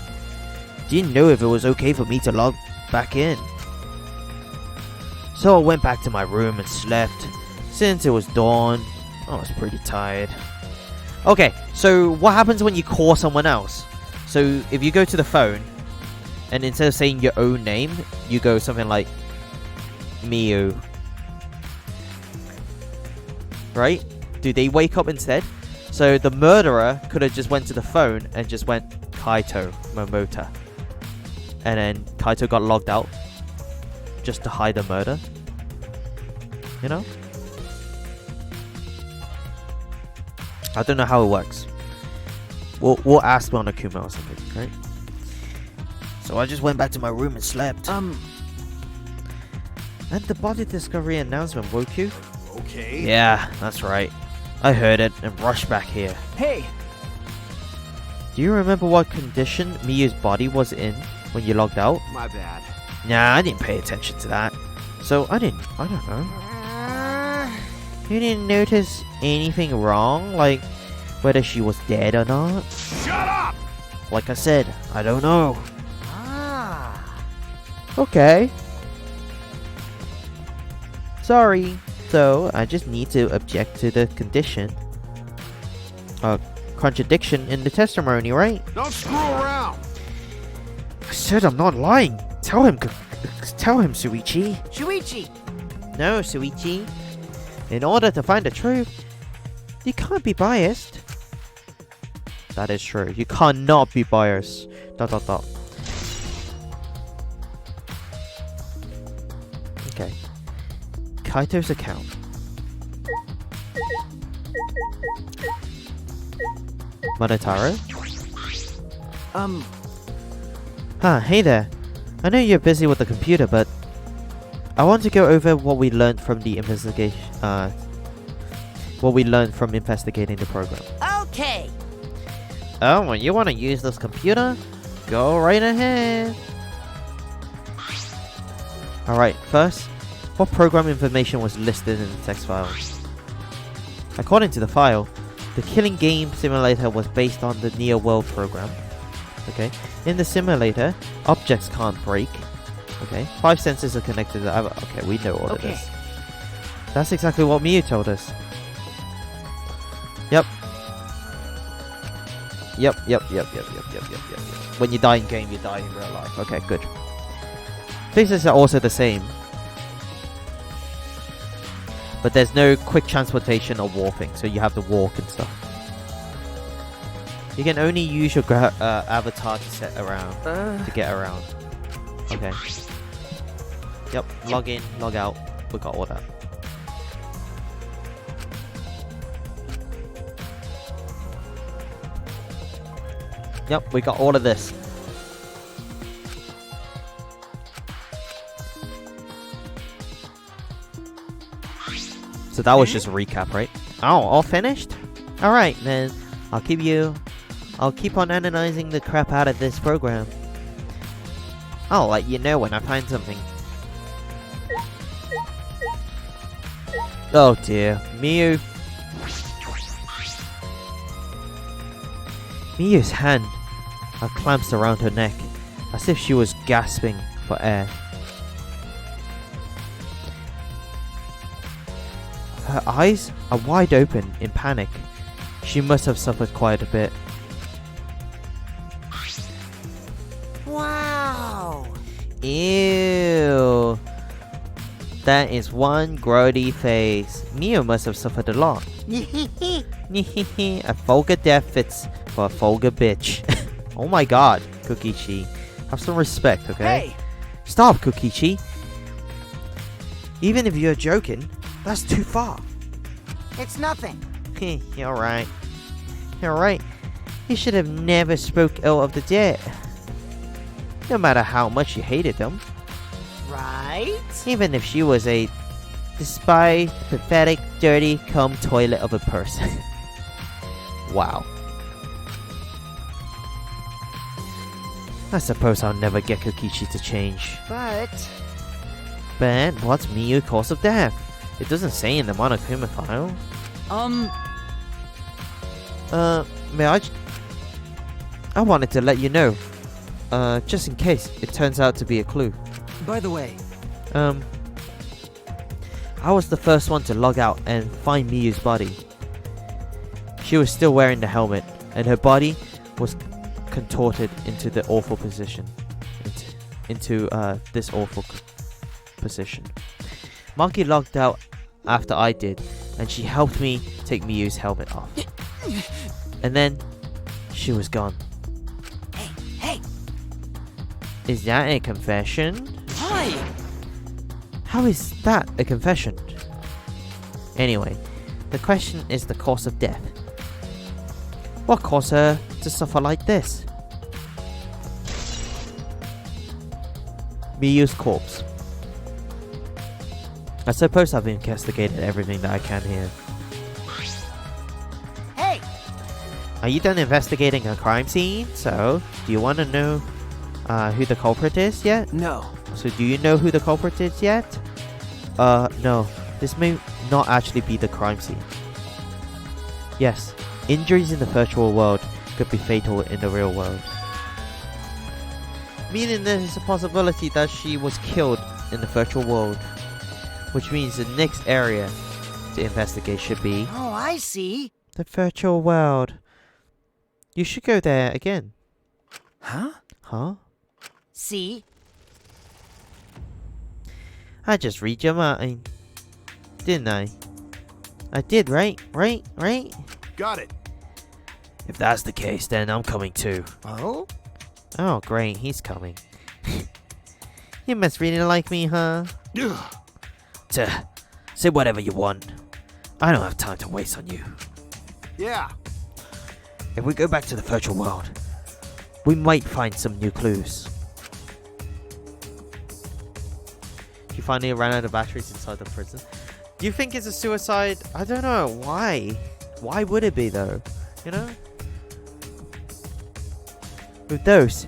Speaker 1: didn't know if it was okay for me to log back in. So I went back to my room and slept. Since it was dawn, I was pretty tired. Okay, so what happens when you call someone else? So if you go to the phone, and instead of saying your own name, you go something like Miyu. Right? Do they wake up instead? So the murderer could have just went to the phone and just went Kaito Momota. And then Kaito got logged out just to hide the murder. You know? I don't know how it works. We'll ask Monokuma or something, right? So I just went back to my room and slept. And the body discovery announcement woke you?
Speaker 4: Okay.
Speaker 1: Yeah, that's right. I heard it and rushed back here.
Speaker 3: Hey.
Speaker 1: Do you remember what condition Miyu's body was in when you logged out?
Speaker 4: My bad.
Speaker 1: Nah, I didn't pay attention to that. So I don't know. You didn't notice anything wrong? Like whether she was dead or not?
Speaker 4: Shut up!
Speaker 1: Like I said, I don't know.
Speaker 3: Ah.
Speaker 1: Okay. Sorry. So I just need to object to the condition. Contradiction in the testimony, right?
Speaker 4: Don't screw around.
Speaker 1: I said I'm not lying. Tell him, Shuichi.
Speaker 3: Shuichi.
Speaker 1: No, Shuichi. In order to find the truth, you can't be biased. That is true. You cannot be biased. ... Okay. Kaito's account. Monotaro? Hey there. I know you're busy with the computer, but I want to go over what we learned from the investigation. What we learned from investigating the program.
Speaker 6: Okay.
Speaker 1: Oh, well, you want to use this computer? Go right ahead. Alright, first, what program information was listed in the text file? According to the file, the killing game simulator was based on the Neo World program. Okay, in the simulator, objects can't break. Okay, 5 sensors are connected to the other. Okay, we know all of this. That's exactly what Miyu told us. Yep. When you die in game, you die in real life. Okay, good. Physics are also the same. But there's no quick transportation or warping, so you have to walk and stuff. You can only use your avatar to set around, to get around. Okay. Yep, log in, log out. We got all that. Yep, we got all of this. So that was just a recap, right? Oh, all finished? Alright, then. I'll keep on analyzing the crap out of this program. I'll let you know when I find something. Oh dear, Miyu. Miyu's hand are clamps around her neck, as if she was gasping for air. Her eyes are wide open in panic. She must have suffered quite a bit.
Speaker 3: Wow.
Speaker 1: Ew. That is one grody face. Miyu must have suffered a lot. A vulgar death fits for a vulgar bitch. Oh my god, Kokichi. Have some respect, okay?
Speaker 3: Hey!
Speaker 1: Stop, Kokichi. Even if you're joking, that's too far.
Speaker 3: It's nothing.
Speaker 1: You're right. You're right. You should have never spoke ill of the dead. No matter how much you hated them.
Speaker 3: Right?
Speaker 1: Even if she was a despised, pathetic, dirty, cum toilet of a person. Wow. I suppose I'll never get Kokichi to change.
Speaker 3: But
Speaker 1: What's Miyu cause of death? It doesn't say in the Monokuma file. May I wanted to let you know. Just in case it turns out to be a clue.
Speaker 3: by the way,
Speaker 1: I was the first one to log out and find Miyu's body. She was still wearing the helmet, and her body was contorted into the awful position. Into this awful position. Monkey logged out after I did, and she helped me take Miyu's helmet off. And then she was gone.
Speaker 3: hey,
Speaker 1: Is that a confession?
Speaker 3: hi!
Speaker 1: How is that a confession? Anyway, the question is the cause of death. What caused her to suffer like this? Miyu's corpse. I suppose I've investigated everything that I can here.
Speaker 3: Hey!
Speaker 1: Are you done investigating a crime scene? So, do you want to know who the culprit is yet?
Speaker 3: No.
Speaker 1: So do you know who the culprit is yet? No. This may not actually be the crime scene. Yes, injuries in the virtual world could be fatal in the real world. Meaning there is a possibility that she was killed in the virtual world. Which means the next area to investigate should be
Speaker 3: Oh, I see.
Speaker 1: the virtual world. You should go there again.
Speaker 3: Huh?
Speaker 1: Huh?
Speaker 3: See?
Speaker 1: I just read your mind. Didn't I? I did, right? Right?
Speaker 4: Got it.
Speaker 1: If that's the case, then I'm coming too.
Speaker 3: Oh?
Speaker 1: Oh, great, he's coming. You must really like me, huh?
Speaker 4: Ugh.
Speaker 1: Say whatever you want. I don't have time to waste on you.
Speaker 4: Yeah.
Speaker 1: If we go back to the virtual world, we might find some new clues. You finally ran out of batteries inside the prison. Do you think it's a suicide? I don't know. Why? Why would it be though? You know? With those,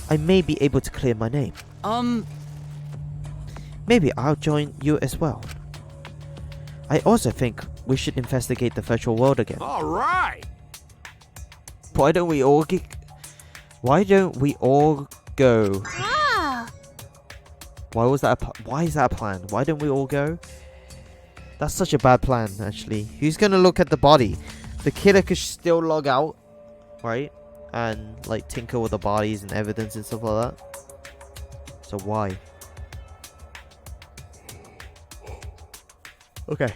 Speaker 1: I may be able to clear my name. Maybe I'll join you as well. I also think we should investigate the virtual world again.
Speaker 4: All right.
Speaker 1: Why don't we all go?
Speaker 2: Ah!
Speaker 1: Why is that a plan? Why don't we all go? That's such a bad plan, actually. Who's gonna look at the body? The killer could still log out, right? And like tinker with the bodies and evidence and stuff like that. So why? Okay.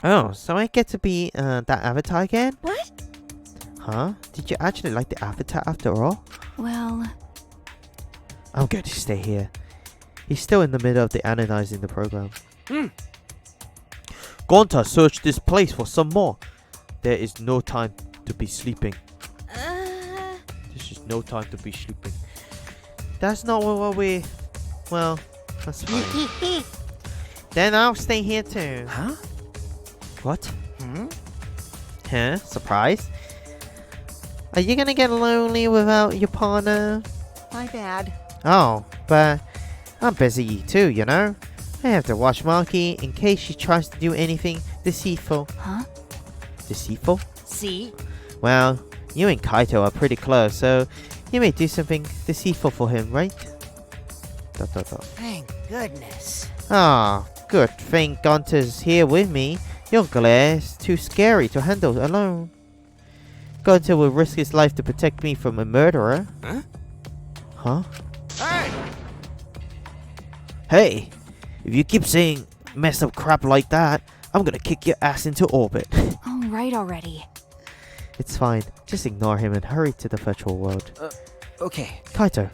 Speaker 1: Oh, so I get to be that avatar again?
Speaker 2: What?
Speaker 1: Huh? Did you actually like the avatar after all?
Speaker 2: Well,
Speaker 1: I'm going to stay here. He's still in the middle of the analyzing the program. Gonta, search this place for some more. There is no time to be sleeping. No time to be sleeping. That's not what we... Well, that's fine. Then I'll stay here too.
Speaker 7: Huh?
Speaker 1: What? Huh? Surprise? Are you gonna get lonely without your partner?
Speaker 3: My bad.
Speaker 1: Oh, but I'm busy too, you know? I have to watch Marky in case she tries to do anything deceitful.
Speaker 2: Huh?
Speaker 1: Deceitful?
Speaker 3: See?
Speaker 1: Well, you and Kaito are pretty close, so you may do something deceitful for him, right?
Speaker 3: Thank goodness.
Speaker 1: Ah, good thing Gunter's here with me. Your glare is too scary to handle alone. Gunter will risk his life to protect me from a murderer.
Speaker 7: Huh?
Speaker 1: Huh?
Speaker 4: Hey!
Speaker 1: Hey! If you keep saying messed up crap like that, I'm gonna kick your ass into orbit.
Speaker 2: All right already.
Speaker 1: It's fine. Just ignore him and hurry to the virtual world.
Speaker 3: Okay.
Speaker 1: Kaito.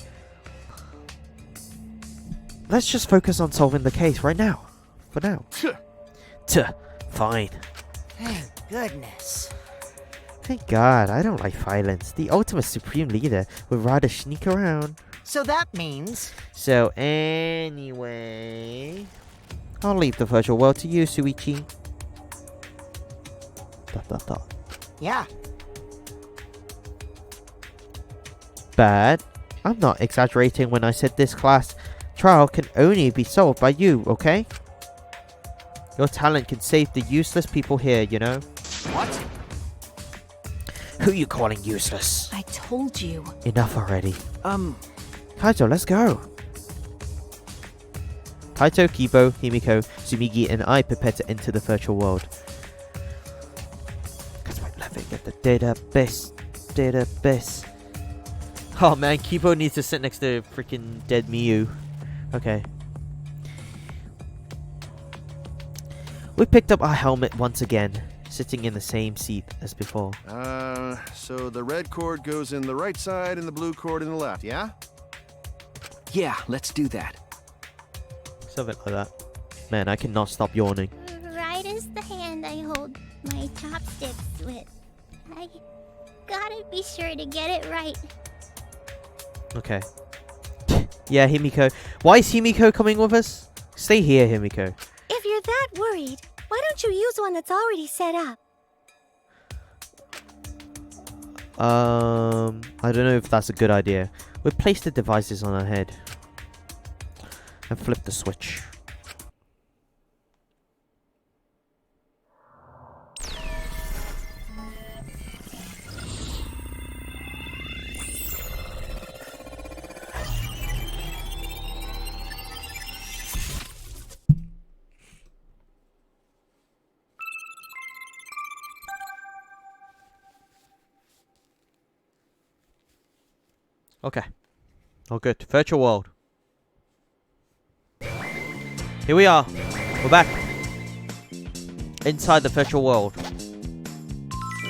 Speaker 1: Let's just focus on solving the case right now. For now. Fine.
Speaker 3: Thank goodness.
Speaker 1: Thank God, I don't like violence. The ultimate supreme leader would rather sneak around.
Speaker 3: So that means...
Speaker 1: So anyway... I'll leave the virtual world to you, Suichi. ...
Speaker 3: Yeah.
Speaker 1: But I'm not exaggerating when I said this class trial can only be solved by you, okay? Your talent can save the useless people here, you know?
Speaker 3: What?
Speaker 1: Who you calling useless?
Speaker 2: I told you.
Speaker 1: Enough already.
Speaker 7: Kaito,
Speaker 1: let's go. Kaito, Kibo, Himiko, Tsumigi, and I prepare to enter the virtual world. Cause we're living at the database. Oh man, Kibo needs to sit next to freaking dead Miyu. Okay. We picked up our helmet once again, sitting in the same seat as before.
Speaker 4: So the red cord goes in the right side and the blue cord in the left, yeah?
Speaker 7: Yeah, let's do that.
Speaker 1: Something like that. Man, I cannot stop yawning.
Speaker 2: Right is the hand I hold my chopsticks with. I gotta be sure to get it right.
Speaker 1: Okay. Yeah, Himiko. Why is Himiko coming with us? Stay here, Himiko.
Speaker 2: If you're that worried, why don't you use one that's already set up?
Speaker 1: I don't know if that's a good idea. We'll place the devices on our head. And flip the switch. Okay. All good. Virtual world. Here we are. We're back. Inside the virtual world.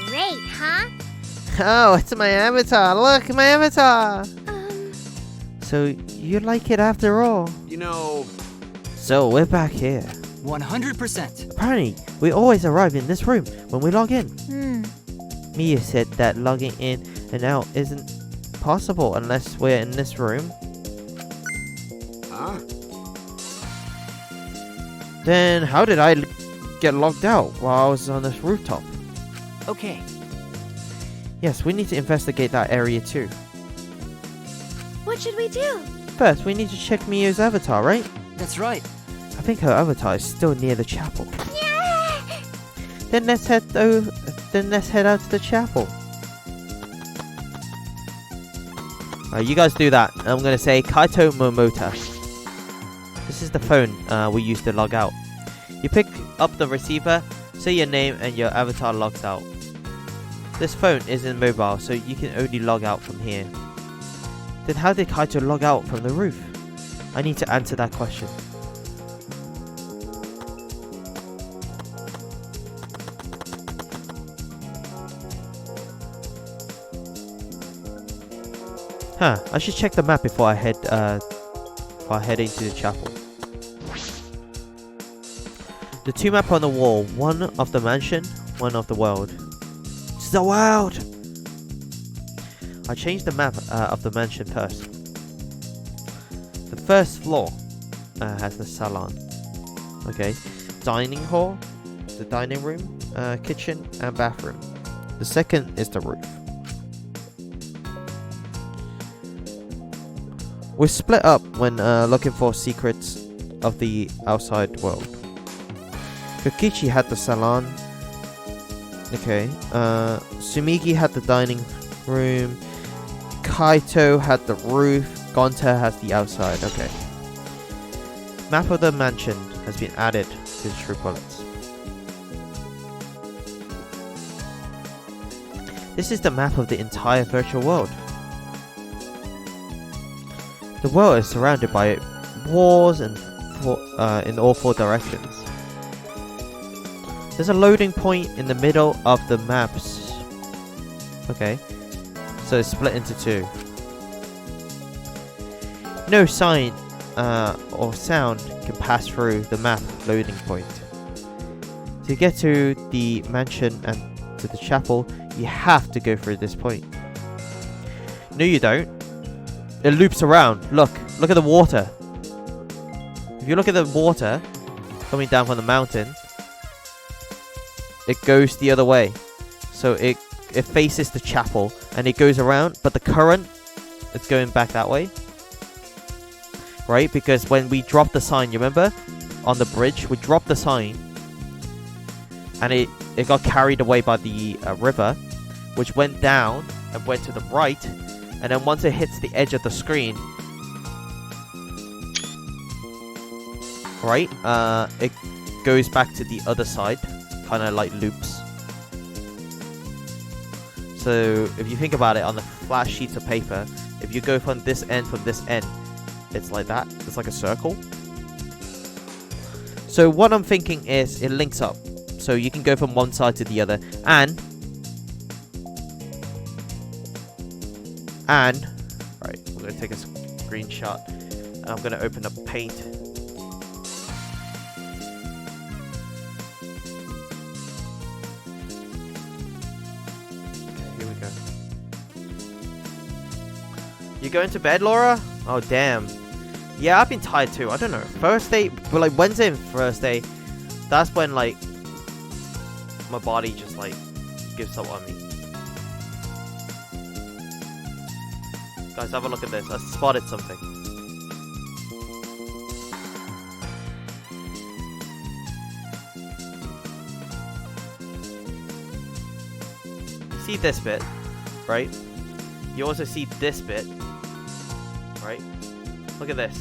Speaker 2: Great, huh?
Speaker 1: Oh, it's my avatar. Look, my avatar. So, you like it after all.
Speaker 4: You know...
Speaker 1: So, we're back here.
Speaker 3: 100%.
Speaker 1: Apparently, we always arrive in this room when we log in.
Speaker 2: Hmm.
Speaker 1: Mia said that logging in and out isn't possible unless we're in this room.
Speaker 4: Huh?
Speaker 1: Then how did I get logged out while I was on this rooftop?
Speaker 3: Okay.
Speaker 1: Yes, we need to investigate that area too.
Speaker 2: What should we do?
Speaker 1: First, we need to check Mia's avatar, right?
Speaker 3: That's right.
Speaker 1: I think her avatar is still near the chapel.
Speaker 2: Yeah!
Speaker 1: Then let's head out to the chapel. Alright, you guys do that. I'm gonna say Kaito Momota. This is the phone we use to log out. You pick up the receiver, say your name, and your avatar logs out. This phone isn't mobile, so you can only log out from here. Then how did Kaito log out from the roof? I need to answer that question. Huh, I should check the map before I head into the chapel. The two maps on the wall, one of the mansion, one of the world. It's the world! I I changed the map of the mansion first. The first floor has the salon. Okay, dining hall, the dining room, kitchen, and bathroom. The second is the roof. We split up when looking for secrets of the outside world. Kokichi had the salon. Okay. Sumigi had the dining room. Kaito had the roof. Gonta has the outside. Okay. Map of the mansion has been added to the true bullets. This is the map of the entire virtual world. The world is surrounded by walls and in all four directions. There's a loading point in the middle of the maps. Okay, so it's split into two. No sign or sound can pass through the map loading point. To get to the mansion and to the chapel, you have to go through this point. No, you don't. It loops around. Look at the water. If you look at the water coming down from the mountain, it goes the other way. So it faces the chapel and it goes around, but the current is going back that way. Right? Because when we dropped the sign, you remember? On the bridge, we dropped the sign and it got carried away by the river, which went down and went to the right. And then once it hits the edge of the screen, right, it goes back to the other side, kind of like loops. So if you think about it, on the flat sheets of paper, if you go from this end, it's like that. It's like a circle. So what I'm thinking is it links up. So you can go from one side to the other. And right, we're going to take a screenshot. And I'm going to open up Paint. Okay, here we go. You going to bed, Laura? Oh, damn. Yeah, I've been tired too. I don't know. Thursday, but like Wednesday and Thursday, that's when like my body just like gives up on me. Guys, have a look at this. I spotted something. You see this bit, right? You also see this bit, right? Look at this.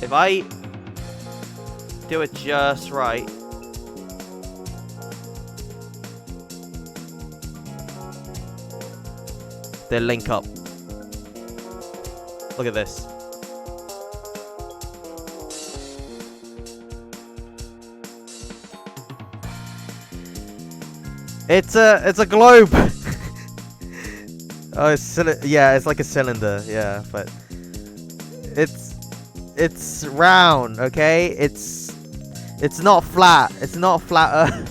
Speaker 1: If I do it just right, they link up. Look at this. It's a globe. Oh, it's like a cylinder. Yeah, but it's round. Okay, it's not flat. It's not flat Earth.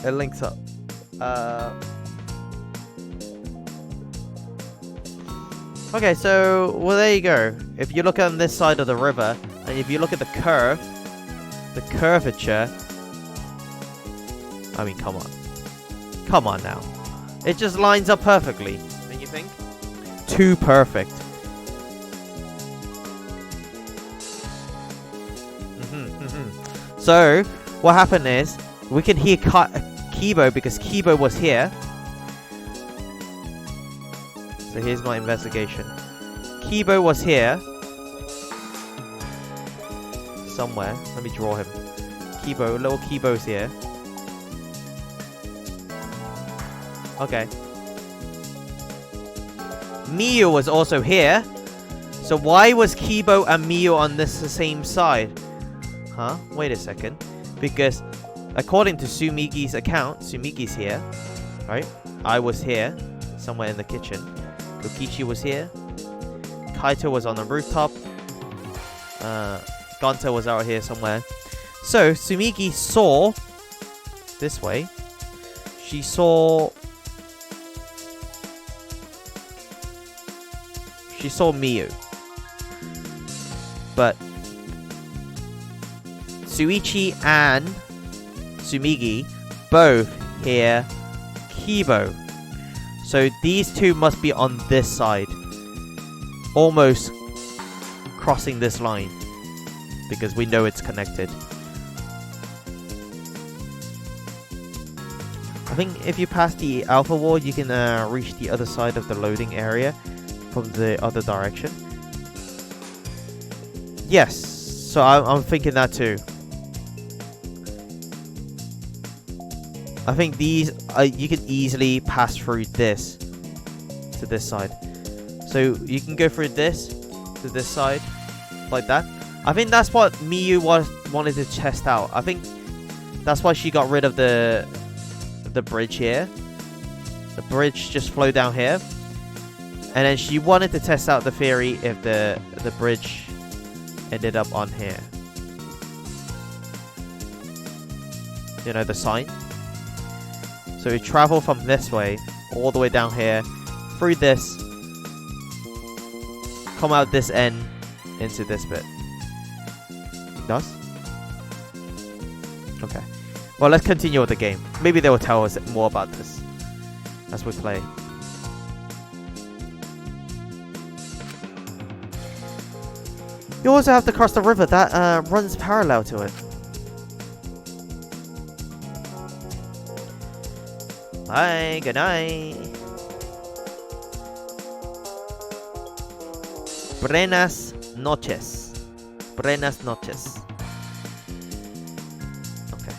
Speaker 1: It links up. Okay, so, well, there you go. If you look on this side of the river, and if you look at the curvature, I mean, come on. Come on now. It just lines up perfectly, don't you think? Too perfect. So, what happened is, we can hear Kibo because Kibo was here. So here's my investigation. Kibo was here. Somewhere. Let me draw him. Kibo. Little Kibo's here. Okay. Miyu was also here. So why was Kibo and Miyu on the same side? Huh? Wait a second. Because according to Sumigi's account, Sumigi's here. Right? I was here. Somewhere in the kitchen. Kokichi was here. Kaito was on the rooftop. Gonta was out here somewhere. So, Sumigi saw this way. she saw Miyu, but Suichi and Sumigi both hear Kibo. So these two must be on this side, almost crossing this line, because we know it's connected. I think if you pass the alpha wall, you can reach the other side of the loading area from the other direction. Yes, so I'm thinking that too. I think these you can easily pass through this to this side. So you can go through this to this side like that. I think that's what Miyu wanted to test out. I think that's why she got rid of the bridge here. The bridge just flowed down here. And then she wanted to test out the theory if the bridge ended up on here. You know, the sign. So we travel from this way, all the way down here, through this, come out this end, into this bit. Does? Okay. Well, let's continue with the game. Maybe they will tell us more about this as we play. You also have to cross the river that runs parallel to it. Bye, good night. Buenas noches. Buenas noches. Okay.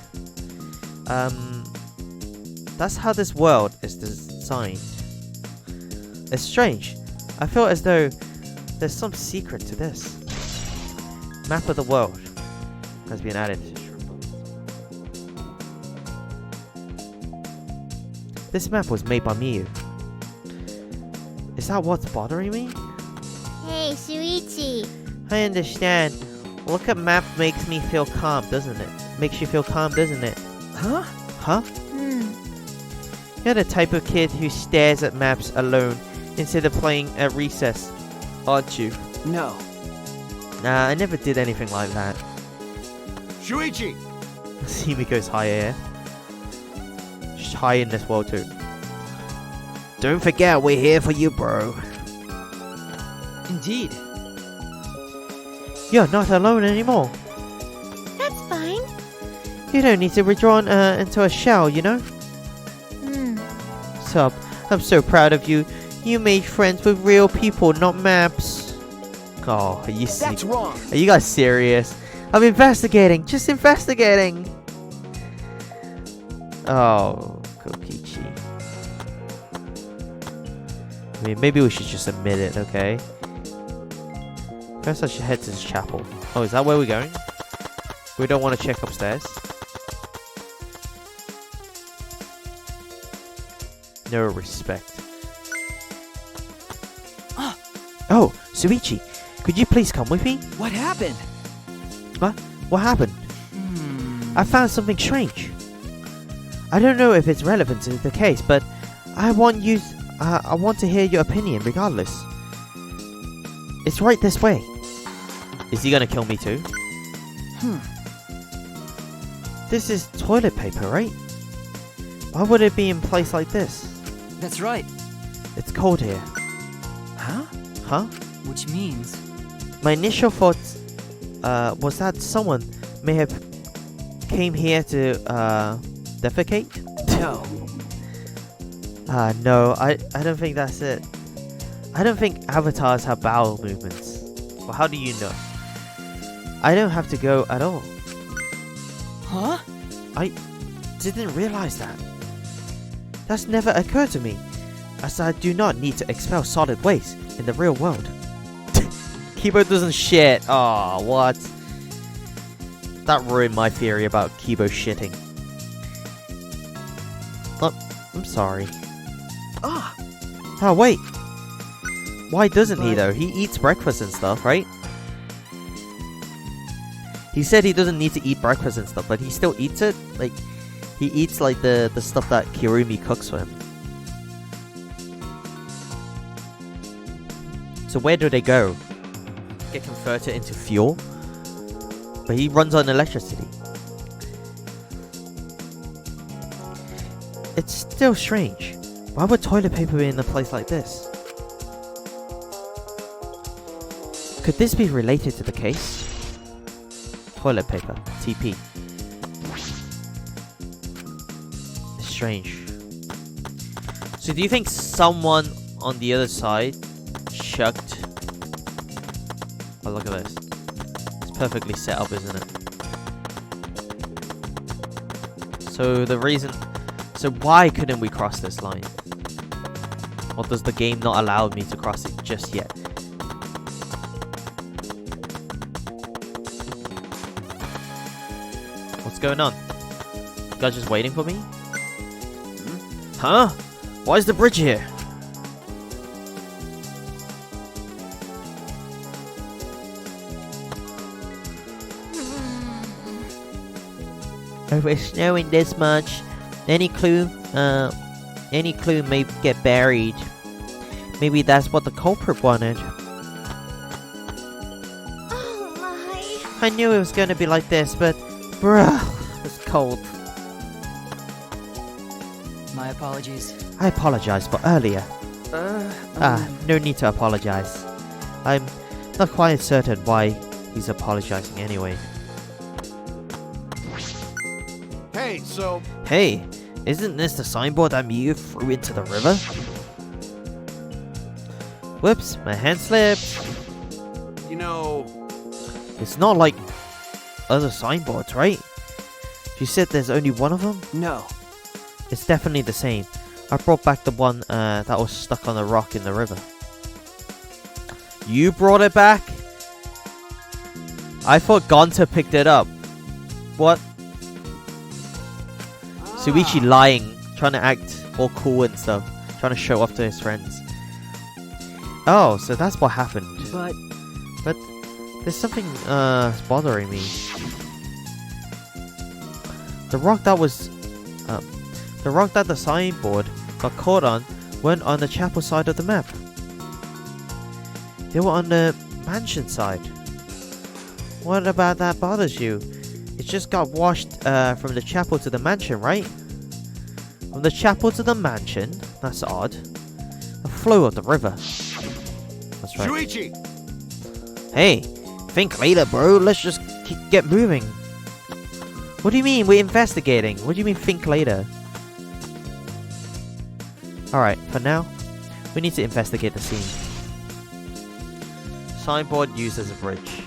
Speaker 1: That's how this world is designed. It's strange. I feel as though there's some secret to this. Map of the world has been added. This map was made by Miyu. Is that what's bothering me?
Speaker 2: Hey, Shuichi.
Speaker 1: I understand. Look at map makes me feel calm, doesn't it? Makes you feel calm, doesn't it?
Speaker 3: Huh?
Speaker 1: Huh? You're the type of kid who stares at maps alone instead of playing at recess, aren't you?
Speaker 3: No.
Speaker 1: Nah, I never did anything like that.
Speaker 4: Shuichi!
Speaker 1: Simi goes higher here. She's high in this world too. Don't forget, we're here for you, bro.
Speaker 3: Indeed.
Speaker 1: You're not alone anymore.
Speaker 2: That's fine.
Speaker 1: You don't need to withdraw into a shell, you know? Sub, I'm so proud of you. You made friends with real people, not maps. Oh, are you
Speaker 3: That's wrong.
Speaker 1: Are you guys serious? I'm investigating. Just investigating. Oh, Kokichi. I mean, maybe we should just admit it, okay? First I should head to this chapel. Oh, is that where we're going? We don't want to check upstairs. No respect. Oh, Suichi, could you please come with me?
Speaker 3: What happened?
Speaker 1: What? What happened? I found something strange. I don't know if it's relevant to the case, but I want to hear your opinion regardless. It's right this way. Is he gonna kill me too? This is toilet paper, right? Why would it be in place like this?
Speaker 3: That's right.
Speaker 1: It's cold here.
Speaker 3: Huh?
Speaker 1: Huh?
Speaker 3: Which means...
Speaker 1: My initial thought was that someone may have came here to defecate.
Speaker 3: No.
Speaker 1: No, I don't think that's it. I don't think avatars have bowel movements. Well, how do you know? I don't have to go at all.
Speaker 3: Huh?
Speaker 1: I didn't realize that. That's never occurred to me, as I do not need to expel solid waste in the real world. Kibo doesn't shit. Oh, what? That ruined my theory about Kibo shitting. Oh, I'm sorry. Oh, wait. Why doesn't he, though? He eats breakfast and stuff, right? He said he doesn't need to eat breakfast and stuff, but he still eats it? Like, He eats like the stuff that Kirumi cooks for him. So where do they go? Get converted into fuel? But he runs on electricity. It's still strange. Why would toilet paper be in a place like this? Could this be related to the case? Toilet paper. TP. It's strange. So do you think someone on the other side chucked... Oh, look at this. It's perfectly set up, isn't it? So the reason... So why couldn't we cross this line? Or does the game not allow me to cross it just yet? What's going on? You guys just waiting for me? Huh? Why is the bridge here? If it's snowing this much, any clue may get buried. Maybe that's what the culprit wanted.
Speaker 2: Oh my.
Speaker 1: I knew it was gonna be like this, but bruh, it's cold.
Speaker 8: My apologies.
Speaker 1: I apologize for earlier. No need to apologize. I'm not quite certain why he's apologizing anyway.
Speaker 4: Hey, so
Speaker 1: Hey, isn't this the signboard that Miyu threw into the river? Whoops, my hand slipped.
Speaker 4: you know,
Speaker 1: It's not like other signboards, right? You said there's only one of them?
Speaker 8: No.
Speaker 1: It's definitely the same. I brought back the one that was stuck on a rock in the river. You brought it back? I thought Gonta picked it up. What? Suichi lying, trying to act all cool and stuff, trying to show off to his friends. Oh, so that's what happened. But there's something bothering me. The rock that the signboard got caught on weren't on the chapel side of the map. They were on the mansion side. What about that bothers you? It just got washed from the chapel to the mansion, right? From the chapel to the mansion? That's odd. The flow of the river. That's right.
Speaker 4: Shuichi!
Speaker 1: Hey, think later, bro. Let's just get moving. What do you mean? We're investigating. What do you mean think later? Alright, for now, we need to investigate the scene. Signboard used as a bridge.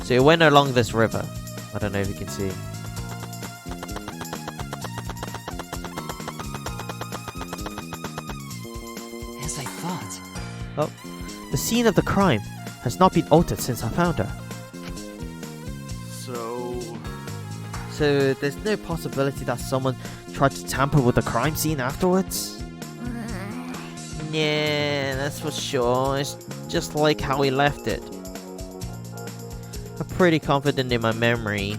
Speaker 1: So it went along this river. I don't know if you can see.
Speaker 8: As I thought.
Speaker 1: Oh, the scene of the crime has not been altered since I found her. So there's no possibility that someone tried to tamper with the crime scene afterwards? Yeah, that's for sure. It's just like how we left it. I'm pretty confident in my memory.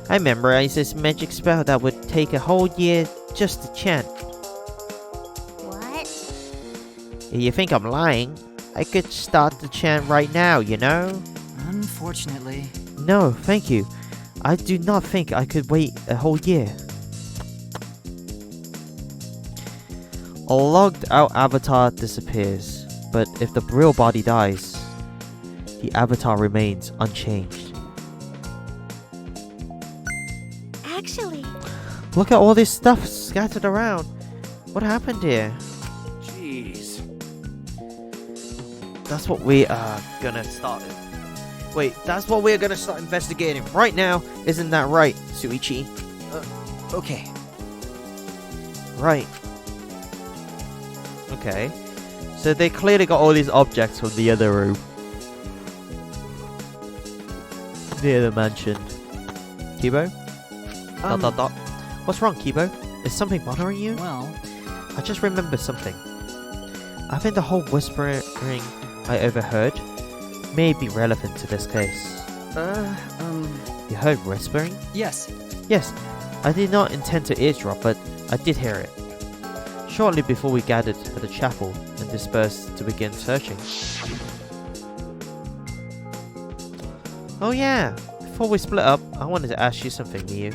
Speaker 1: I memorized this magic spell that would take a whole year just to chant.
Speaker 2: What?
Speaker 1: If you think I'm lying, I could start the chant right now, you know?
Speaker 8: Unfortunately.
Speaker 1: No, thank you. I do not think I could wait a whole year. A logged out avatar disappears, but if the real body dies, the avatar remains unchanged.
Speaker 2: Actually,
Speaker 1: Look at all this stuff scattered around. What happened here?
Speaker 4: Jeez.
Speaker 1: That's what we are gonna start. Wait, that's what we're gonna start investigating right now. Isn't that right, Suichi?
Speaker 8: Okay.
Speaker 1: Right. Okay. So they clearly got all these objects from the other room. Near the mansion. Kibo? Dot. What's wrong, Kibo? Is something bothering you?
Speaker 8: Well,
Speaker 1: I just remembered something. I think the whole whispering I overheard may be relevant to this case. You heard whispering?
Speaker 8: Yes.
Speaker 1: Yes, I did not intend to eavesdrop, but I did hear it. Shortly before we gathered at the chapel and dispersed to begin searching. Oh yeah, before we split up, I wanted to ask you something, Miyu.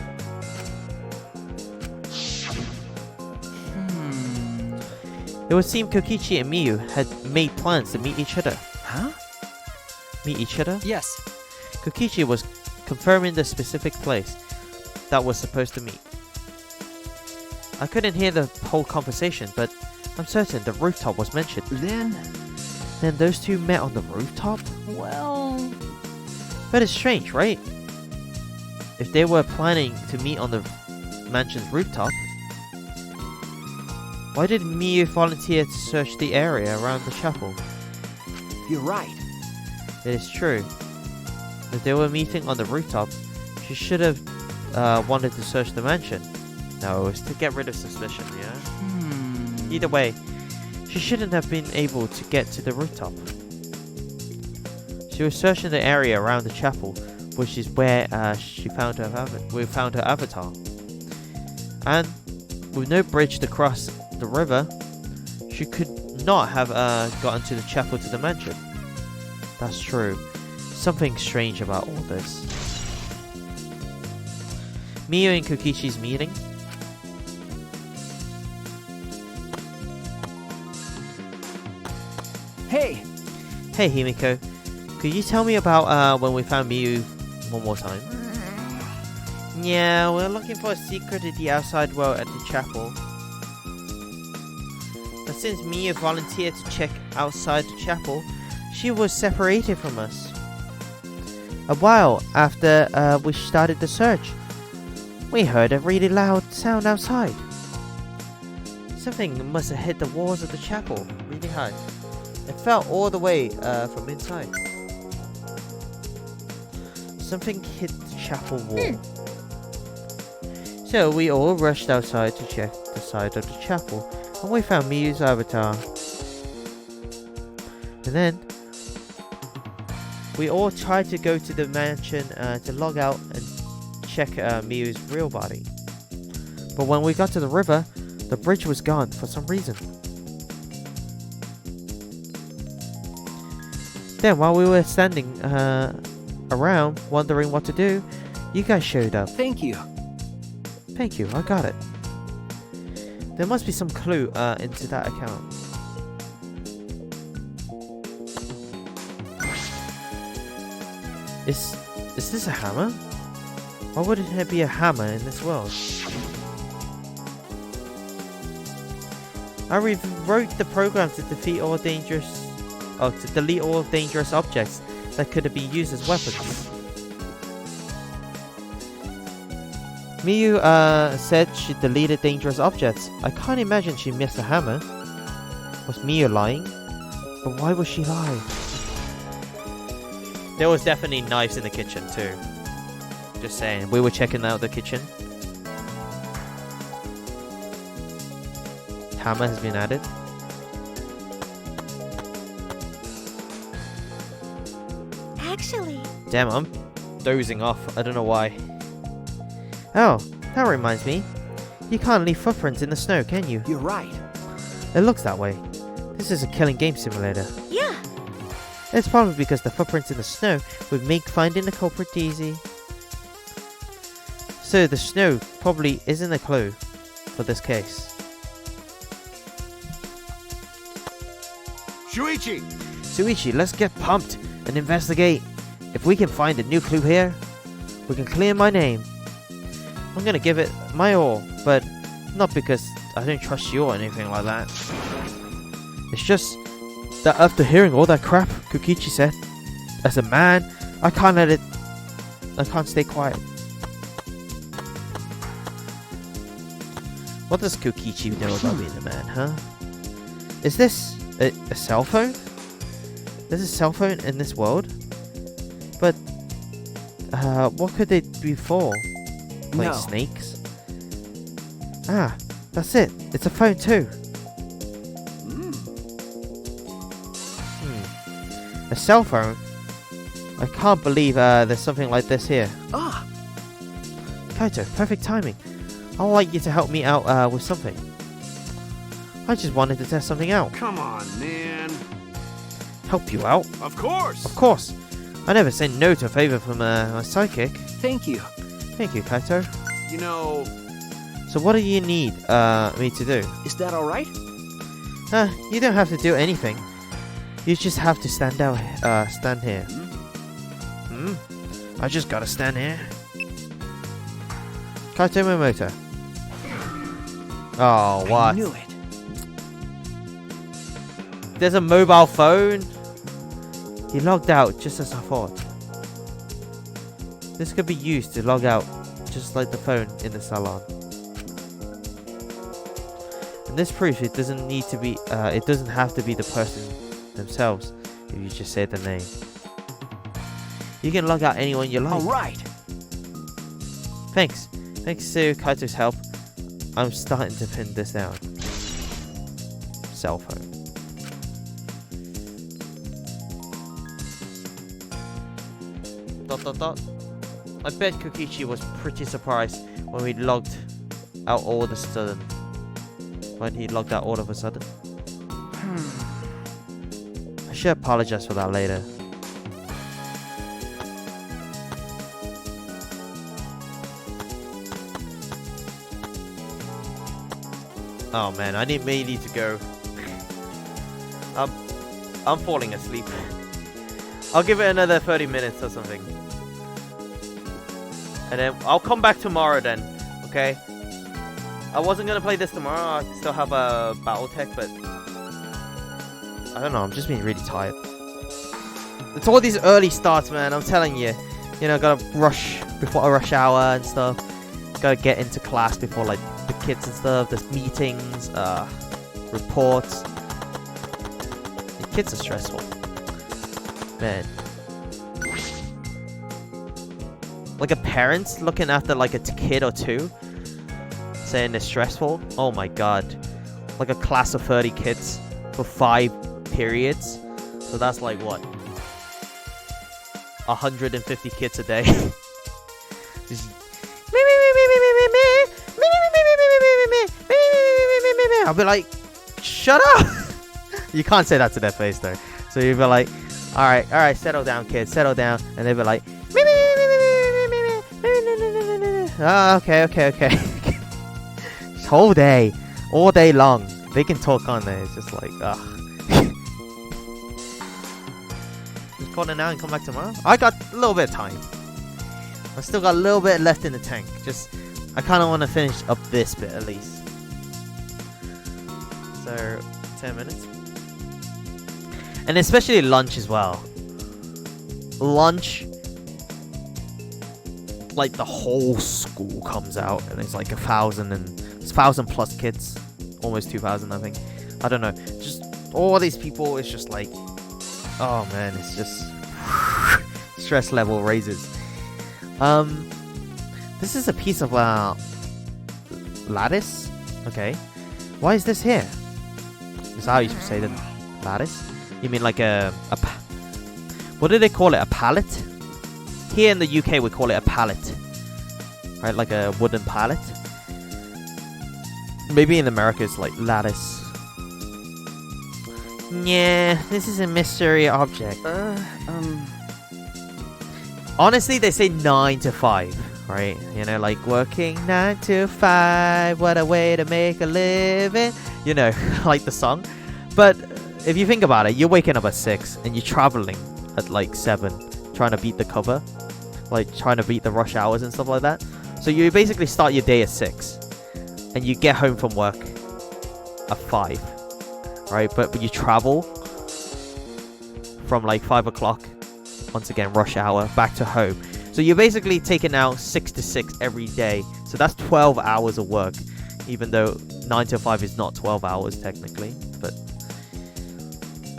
Speaker 1: It would seem Kokichi and Miyu had made plans to meet each other.
Speaker 8: Huh?
Speaker 1: Meet each other?
Speaker 8: Yes.
Speaker 1: Kokichi was confirming the specific place that was supposed to meet. I couldn't hear the whole conversation, but I'm certain the rooftop was mentioned.
Speaker 7: Then
Speaker 1: those two met on the rooftop?
Speaker 8: Well...
Speaker 1: But it's strange, right? If they were planning to meet on the mansion's rooftop, why did Miyu volunteer to search the area around the chapel?
Speaker 7: you're right.
Speaker 1: It is true. If they were meeting on the rooftop, she should have wanted to search the mansion. No, it's to get rid of suspicion, yeah? Either way, she shouldn't have been able to get to the rooftop. She was searching the area around the chapel, which is where we found her avatar. And with no bridge to cross the river, she could not have gotten to the chapel to the mansion. That's true. Something strange about all this. Miyu and Kokichi's meeting.
Speaker 7: Hey,
Speaker 1: Hey Himiko, could you tell me about when we found Miyu one more time? Yeah, we're looking for a secret in the outside world at the chapel. But since Miyu volunteered to check outside the chapel, she was separated from us. A while after we started the search, we heard a really loud sound outside. Something must have hit the walls of the chapel really hard. It fell all the way from inside. Something hit the chapel wall. So we all rushed outside to check the side of the chapel, and we found Miyu's avatar. And then we all tried to go to the mansion to log out and check Miyu's real body. But when we got to the river, the bridge was gone for some reason. Then while we were standing around wondering what to do, you guys showed up.
Speaker 7: thank you.
Speaker 1: Thank you, I got it. There must be some clue into that account. Is this a hammer? Why wouldn't there be a hammer in this world? I rewrote the program to delete all dangerous objects that could be used as weapons. Miyu said she deleted dangerous objects. I can't imagine she missed a hammer. Was Miyu lying? But why would she lie? There was definitely knives in the kitchen too. Just saying, we were checking out the kitchen. Hammer has been added.
Speaker 2: Actually,
Speaker 1: Damn, I'm dozing off. I don't know why. Oh, that reminds me. You can't leave footprints in the snow, can you?
Speaker 7: You're right.
Speaker 1: It looks that way. This is a killing game simulator.
Speaker 2: yeah.
Speaker 1: It's probably because the footprints in the snow would make finding the culprit easy. So the snow probably isn't a clue for this case. Shuichi, let's get pumped and investigate. If we can find a new clue here, we can clear my name. I'm gonna give it my all, but not because I don't trust you or anything like that. It's just that after hearing all that crap Kokichi said, as a man, I can't stay quiet. What does Kokichi know about being a man, huh? Is this a cell phone? There's a cell phone in this world? But, what could it be for? Playing
Speaker 7: No.
Speaker 1: snakes? Ah, that's it. It's a phone too. A cell phone? I can't believe there's something like this here.
Speaker 7: Ah,
Speaker 1: Kaito, perfect timing. I would like you to help me out with something. I just wanted to test something out.
Speaker 4: Come on, man.
Speaker 1: Help you out?
Speaker 4: Of course.
Speaker 1: Of course. I never say no to a favor from my sidekick.
Speaker 7: thank you.
Speaker 1: Thank you, Kaito.
Speaker 4: You know,
Speaker 1: So what do you need me to do?
Speaker 7: Is that all right?
Speaker 1: You don't have to do anything. You just have to stand here. Hmm? I just gotta stand here. Kaito Momoto. Oh,
Speaker 7: I
Speaker 1: what?
Speaker 7: knew it.
Speaker 1: There's a mobile phone? He logged out just as I thought. This could be used to log out, just like the phone in the salon. And this proves it doesn't need to be, it doesn't have to be the person themselves if you just say the name. You can log out anyone you like.
Speaker 7: All right.
Speaker 1: Thanks. Thanks to Kaito's help, I'm starting to pin this down. Cell phone. I bet Kokichi was pretty surprised when we logged out all of a sudden. When he logged out all of a sudden. I should apologize for that later. Oh man, I may need to go. I'm falling asleep. I'll give it another 30 minutes or something. And then I'll come back tomorrow then, okay? I wasn't gonna play this tomorrow, I still have a Battletech, but I don't know, I'm just being really tired. It's all these early starts, man, I'm telling you. You know, gotta rush before a rush hour and stuff. Gotta get into class before like the kids and stuff. There's meetings, reports. The kids are stressful. Man. Like a parent looking after like a kid or two, saying they're stressful. Oh my god. Like a class of 30 kids for 5 periods. So that's like what? 150 kids a day. Just I'll be like, shut up. You can't say that to their face though. So you'll be like, alright, settle down kids, settle down. And they'll be like, oh, okay. This whole day, all day long, they can talk on there. It's just like, ugh. Just call it now and come back tomorrow. I got a little bit of time. I still got a little bit left in the tank. Just, I kind of want to finish up this bit at least. So, 10 minutes. And especially lunch as well. Lunch, like the whole school comes out and it's like 1,000 plus kids, almost 2,000 I think. I don't know, just all these people. It's just like, oh man, it's just stress level raises. This is a piece of lattice. Okay, why is this here? Is that how you say that? Lattice? You mean like what do they call it? A pallet? Here in the UK we call it a pallet, right? Like a wooden pallet. Maybe in America it's like lattice. Yeah, this is a mystery object. Honestly, they say 9 to 5, right? You know, like working 9 to 5, what a way to make a living. You know, like the song. But if you think about it, you're waking up at 6 and you're traveling at like 7, trying to beat the cover, like trying to beat the rush hours and stuff like that. So you basically start your day at 6 and you get home from work at 5, right? But you travel from like 5 o'clock, once again rush hour, back to home. So you're basically taking out 6 to 6 every day. So that's 12 hours of work, even though 9 to 5 is not 12 hours technically. But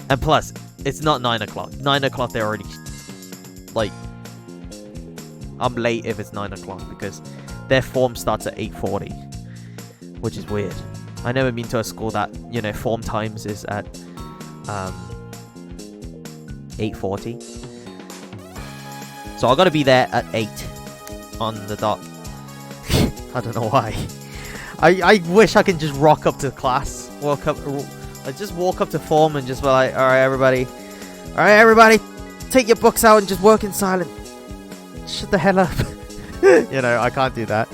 Speaker 1: and plus, it's not 9 o'clock. 9 o'clock they're already like, I'm late if it's 9 o'clock because their form starts at 8:40, which is weird. I never been to a school that, you know, form times is at 8:40. So I gotta be there at 8 on the dot. I don't know why. I wish I can just rock up to class, just walk up to form and just be like, all right, everybody, take your books out and just work in silence. Shut the hell up. You know, I can't do that.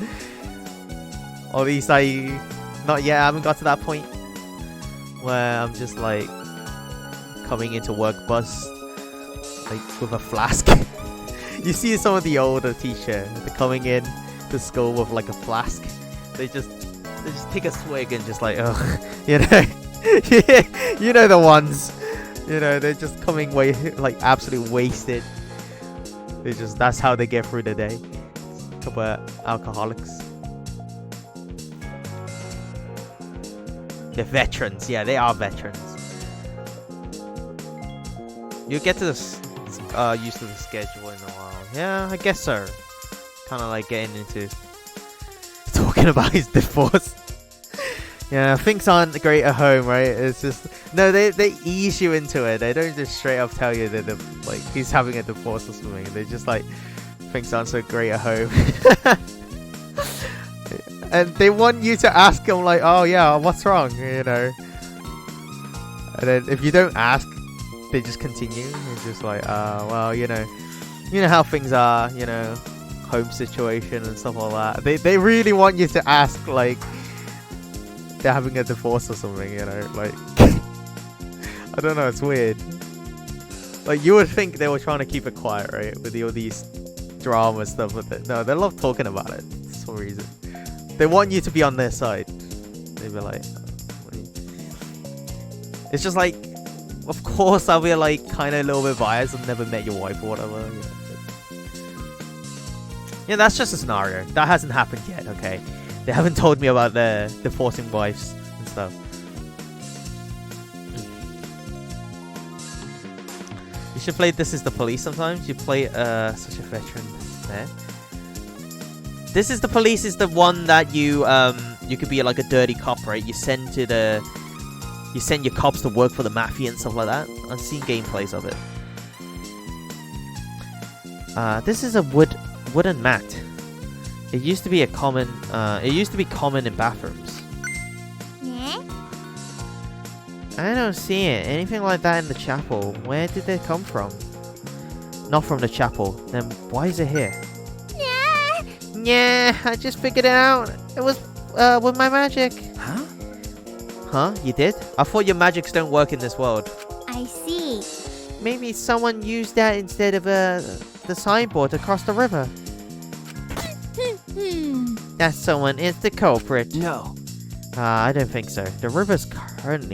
Speaker 1: Or at least not yet. I haven't got to that point where I'm just like coming into work bus like with a flask. You see some of the older teachers, they're coming in to school with like a flask. They just take a swig and just like, ugh, you know. You know the ones. You know, they're just coming like absolutely wasted. That's how they get through the day. A couple of alcoholics. They're veterans. Yeah, they are veterans. You'll get to this used to the schedule in a while. Yeah, I guess so. Kind of like getting into talking about his divorce. Yeah, things aren't great at home, right? It's just no, they ease you into it. They don't just straight up tell you that like he's having a divorce or something. They just like things aren't so great at home. And they want you to ask him like, oh yeah, what's wrong, you know? And then if you don't ask, they just continue. It's just like, well, you know how things are, you know, home situation and stuff like that. They really want you to ask like they're having a divorce or something, you know, like I don't know, it's weird. Like you would think they were trying to keep it quiet, right, with all these drama stuff, but no, they love talking about it for some reason. They want you to be on their side. They'd be like, it's just like, of course I'll be like kind of a little bit biased. I've never met your wife or whatever. You know, yeah, that's just a scenario. That hasn't happened yet, okay? They haven't told me about their divorcing wives and stuff. You should play This Is the Police sometimes. You play such a veteran there. This Is the Police is the one that you could be like a dirty cop, right? You send your cops to work for the mafia and stuff like that. I've seen gameplays of it. This is a wooden mat. It used to be common in bathrooms.
Speaker 2: Yeah?
Speaker 1: I don't see it. Anything like that in the chapel. Where did they come from? Not from the chapel. Then why is it here?
Speaker 2: Yeah.
Speaker 1: Yeah, I just figured it out. It was with my magic.
Speaker 8: Huh?
Speaker 1: Huh? You did? I thought your magics don't work in this world.
Speaker 2: I see.
Speaker 1: Maybe someone used that instead of the signboard across the river. That someone is the culprit.
Speaker 8: No.
Speaker 1: I don't think so. The river's current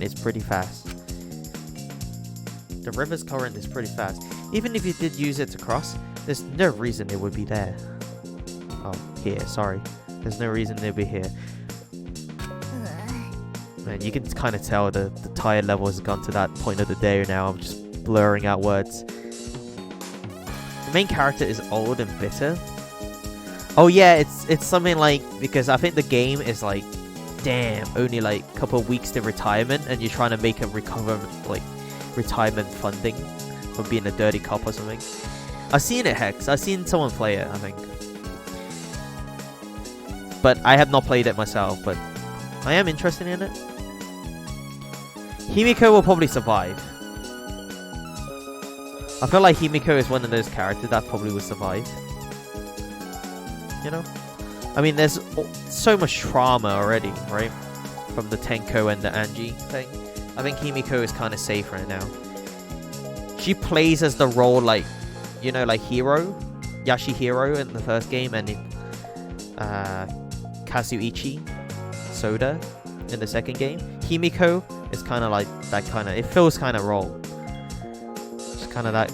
Speaker 1: is pretty fast. The river's current is pretty fast. Even if you did use it to cross, there's no reason it would be there. Oh, here, sorry. There's no reason it would be here. Man, you can kind of tell the tired level has gone to that point of the day now. I'm just blurring out words. The main character is old and bitter. Oh yeah, it's something like, because I think the game is like, damn, only like a couple of weeks to retirement, and you're trying to make a retirement funding for being a dirty cop or something. I've seen it, Hex. I've seen someone play it, I think. But I have not played it myself, but I am interested in it. Himiko will probably survive. I feel like Himiko is one of those characters that probably will survive. You know? I mean, there's so much trauma already, right? From the Tenko and the Angie thing. I think Himiko is kind of safe right now. She plays as the role like, you know, like Hiro, Yashihiro in the first game, and in Kazuichi Soda in the second game. Himiko is kind of like that kind of, it feels kind of role. It's kind of that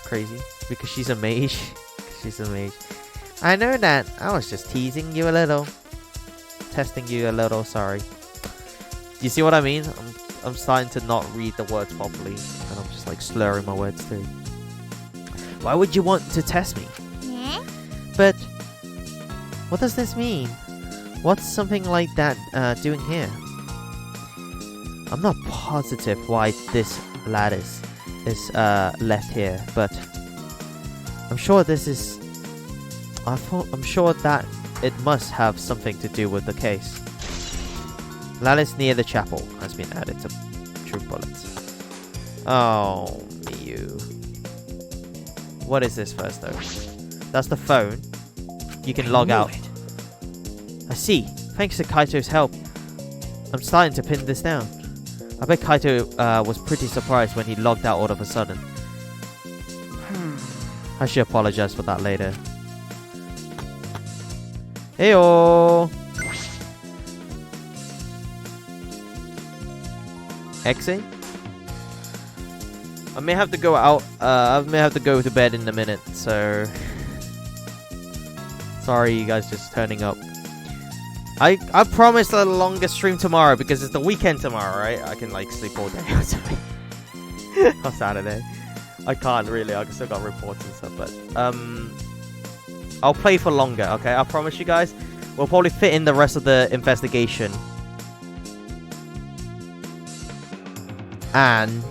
Speaker 1: crazy because she's a mage. She's a mage. I know that. I was just teasing you a little. Testing you a little, sorry. You see what I mean? I'm starting to not read the words properly. And I'm just like slurring my words too. Why would you want to test me?
Speaker 2: Yeah?
Speaker 1: But what does this mean? What's something like that doing here? I'm not positive why this lattice is left here, but I'm sure this is. I'm sure that it must have something to do with the case. Lattice near the chapel has been added to true bullets. Oh, Miyu. What is this first though? That's the phone. You can log out. I see. Thanks to Kaito's help, I'm starting to pin this down. I bet Kaito was pretty surprised when he logged out all of a sudden. I should apologize for that later. Heyo! Exit? I may have to go out. I may have to go to bed in a minute, so sorry you guys just turning up. I promised a longer stream tomorrow because it's the weekend tomorrow, right? I can like sleep all day or something. On Saturday. I can't really, I still got reports and stuff, but I'll play for longer, okay? I promise you guys. We'll probably fit in the rest of the investigation. And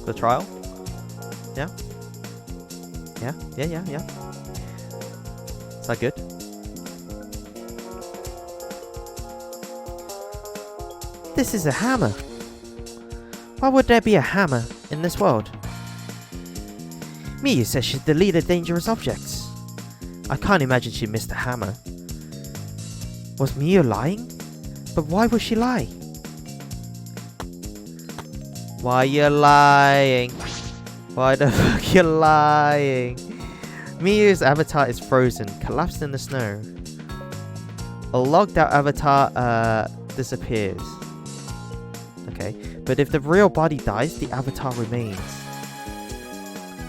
Speaker 1: the trial? Yeah? Yeah. Is that good? This is a hammer. Why would there be a hammer in this world? Miyu says she deleted dangerous objects. I can't imagine she missed a hammer. Was Miyu lying? But why would she lie? Why you lying? Why the fuck you lying? Miyu's avatar is frozen, collapsed in the snow. A logged out avatar disappears. Okay, but if the real body dies, the avatar remains.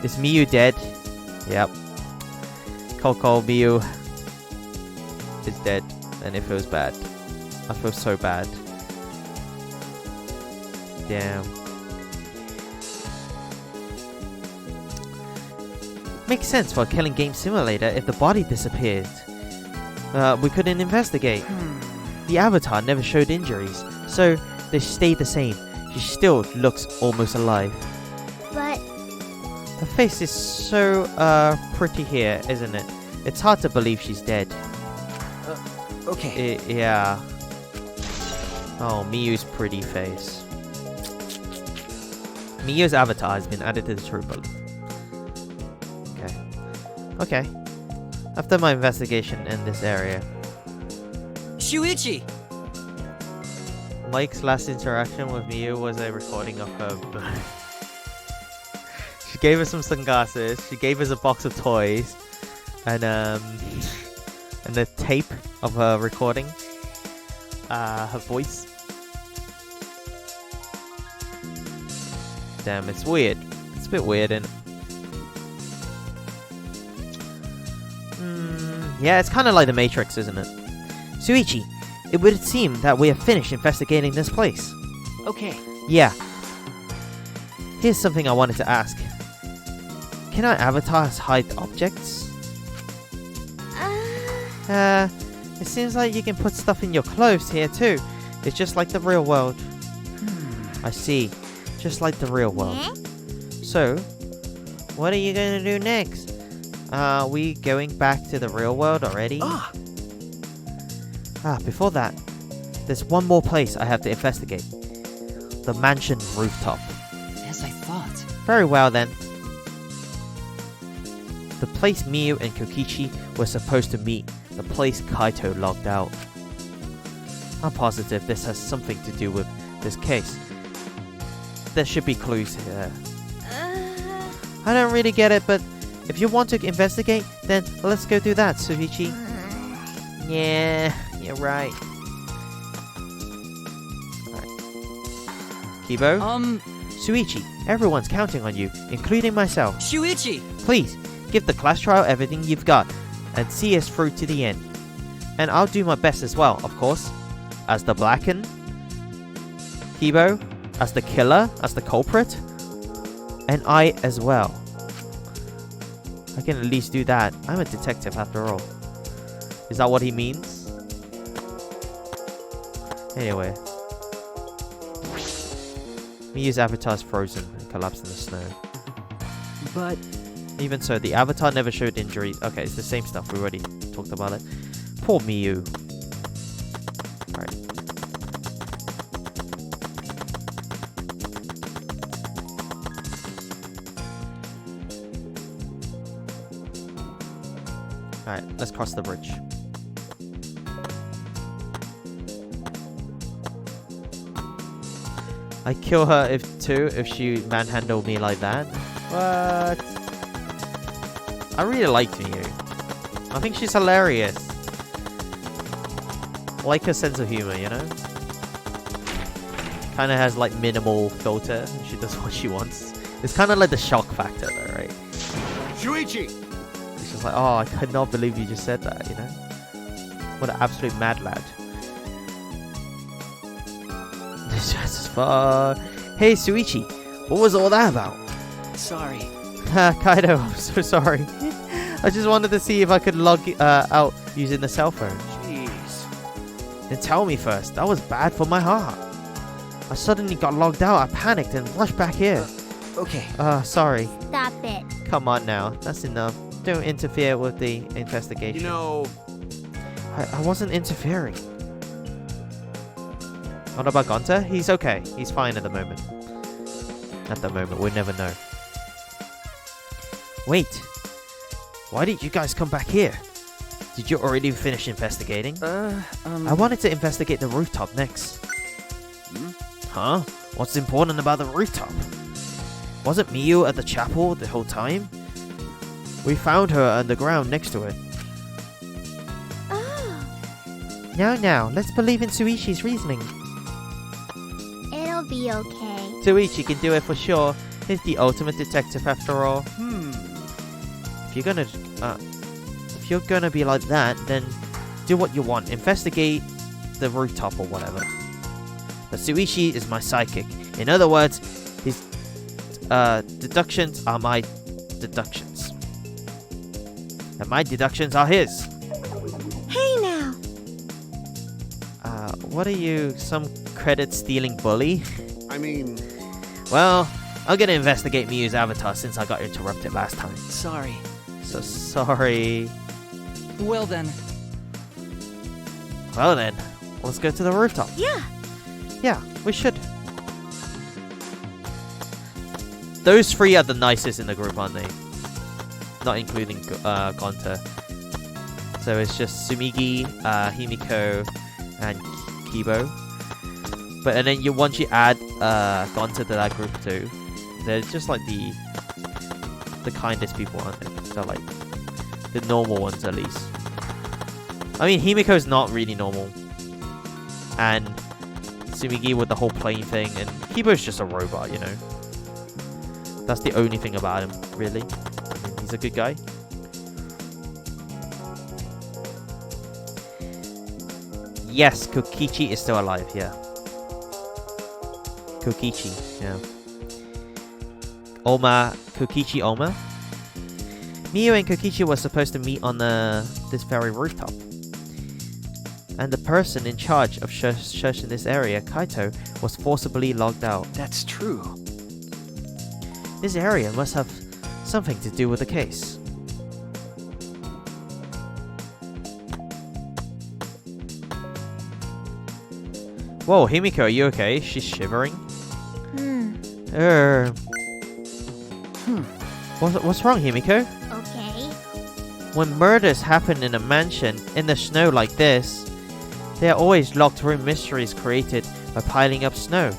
Speaker 1: Is Miyu dead? Yep. Coco Miyu is dead, and it feels bad. I feel so bad. Damn. Makes sense for a killing game simulator if the body disappeared. We couldn't investigate. The avatar never showed injuries, so they stayed the same. She still looks almost alive.
Speaker 2: But
Speaker 1: Her face is so pretty here, isn't it? It's hard to believe she's dead.
Speaker 8: Okay.
Speaker 1: Yeah. Oh, Miyu's pretty face. Miyu's avatar has been added to the true bullet. Okay. After my investigation in this area.
Speaker 8: Shuichi!
Speaker 1: Mike's last interaction with Miyu was a recording of her She gave us some sunglasses, she gave us a box of toys, and a tape of her recording. Her voice. Damn, it's weird. It's a bit weird, isn't it? Yeah, it's kind of like the Matrix, isn't it? Shuichi, it would seem that we have finished investigating this place.
Speaker 8: Okay.
Speaker 1: Yeah. Here's something I wanted to ask. Can our avatars hide objects? It seems like you can put stuff in your clothes here too. It's just like the real world. I see. Just like the real world. So, what are you going to do next? Are we going back to the real world already? Before that, there's one more place I have to investigate. The mansion rooftop.
Speaker 8: As I thought.
Speaker 1: Very well then. The place Miyu and Kokichi were supposed to meet. The place Kaito logged out. I'm positive this has something to do with this case. There should be clues here. I don't really get it, but if you want to investigate, then let's go do that, Shuichi. Yeah, you're right. Alright. Kibo? Shuichi, everyone's counting on you, including myself.
Speaker 8: Shuichi!
Speaker 1: Please, give the class trial everything you've got, and see us through to the end. And I'll do my best as well, of course. As the Blacken. Kibo, as the killer, as the culprit. And I as well. I can at least do that. I'm a detective after all. Is that what he means? Miyu's avatar is frozen and collapsed in the snow.
Speaker 7: But
Speaker 1: Even so, the avatar never showed injuries. Okay, it's the same stuff. We already talked about it. Poor Miyu. Alright. Alright, let's cross the bridge. I'd kill her if she manhandled me like that. What? I really liked Miyu. I think she's hilarious. I like her sense of humor, you know? Kinda has like minimal filter. She does what she wants. It's kinda like the shock factor though, right?
Speaker 4: Shuichi!
Speaker 1: It's just like, oh, I could not believe you just said that, you know? What an absolute mad lad. This is just fun. Hey, Shuichi, what was all that about?
Speaker 7: sorry.
Speaker 1: Kaido, I'm so sorry. I just wanted to see if I could log out using the cell phone.
Speaker 7: Jeez.
Speaker 1: Then tell me first, that was bad for my heart. I suddenly got logged out, I panicked and rushed back here.
Speaker 7: Okay.
Speaker 1: Sorry.
Speaker 2: Stop it.
Speaker 1: Come on now, that's enough. Don't interfere with the investigation.
Speaker 4: You know,
Speaker 1: I wasn't interfering. What about Gonta? He's okay. He's fine at the moment. At the moment, we'll never know. Wait. Why did you guys come back here? Did you already finish investigating? I wanted to investigate the rooftop next. Huh? What's important about the rooftop? Wasn't Miyu at the chapel the whole time? We found her underground next to it.
Speaker 2: Oh,
Speaker 1: Now, let's believe in Suichi's reasoning.
Speaker 2: it'll be okay.
Speaker 1: Suichi can do it for sure. He's the ultimate detective after all. If you're gonna be like that, then do what you want. Investigate the rooftop or whatever. But Suichi is my psychic. In other words, his deductions are my deductions. And my deductions are his.
Speaker 2: Hey now.
Speaker 1: What are you, some credit-stealing bully?
Speaker 4: I mean,
Speaker 1: Well, I'm gonna investigate Miyu's avatar since I got interrupted last time.
Speaker 8: Sorry.
Speaker 1: So sorry.
Speaker 8: Well then.
Speaker 1: Well then, let's go to the rooftop.
Speaker 2: Yeah.
Speaker 1: Yeah, we should. Those three are the nicest in the group, aren't they? Not including Gonta. So it's just Sumigi, Himiko, and Kibo. But and then once you add Gonta to that group too, they're just like the kindest people, aren't they? They're like the normal ones at least. I mean, Himiko's not really normal, and Sumigi with the whole plane thing, and Kibo's just a robot, you know. That's the only thing about him, really. I mean, he's a good guy. Yes, Kokichi is still alive, yeah. Kokichi, yeah. Kokichi Oma. Miyu and Kokichi were supposed to meet on this very rooftop. And the person in charge of church in this area, Kaito, was forcibly logged out.
Speaker 7: That's true.
Speaker 1: This area must have something to do with the case. Whoa, Himiko, are you okay? She's shivering. What's wrong, Himiko?
Speaker 2: Okay.
Speaker 1: When murders happen in a mansion in the snow like this, there are always locked room mysteries created by piling up snow.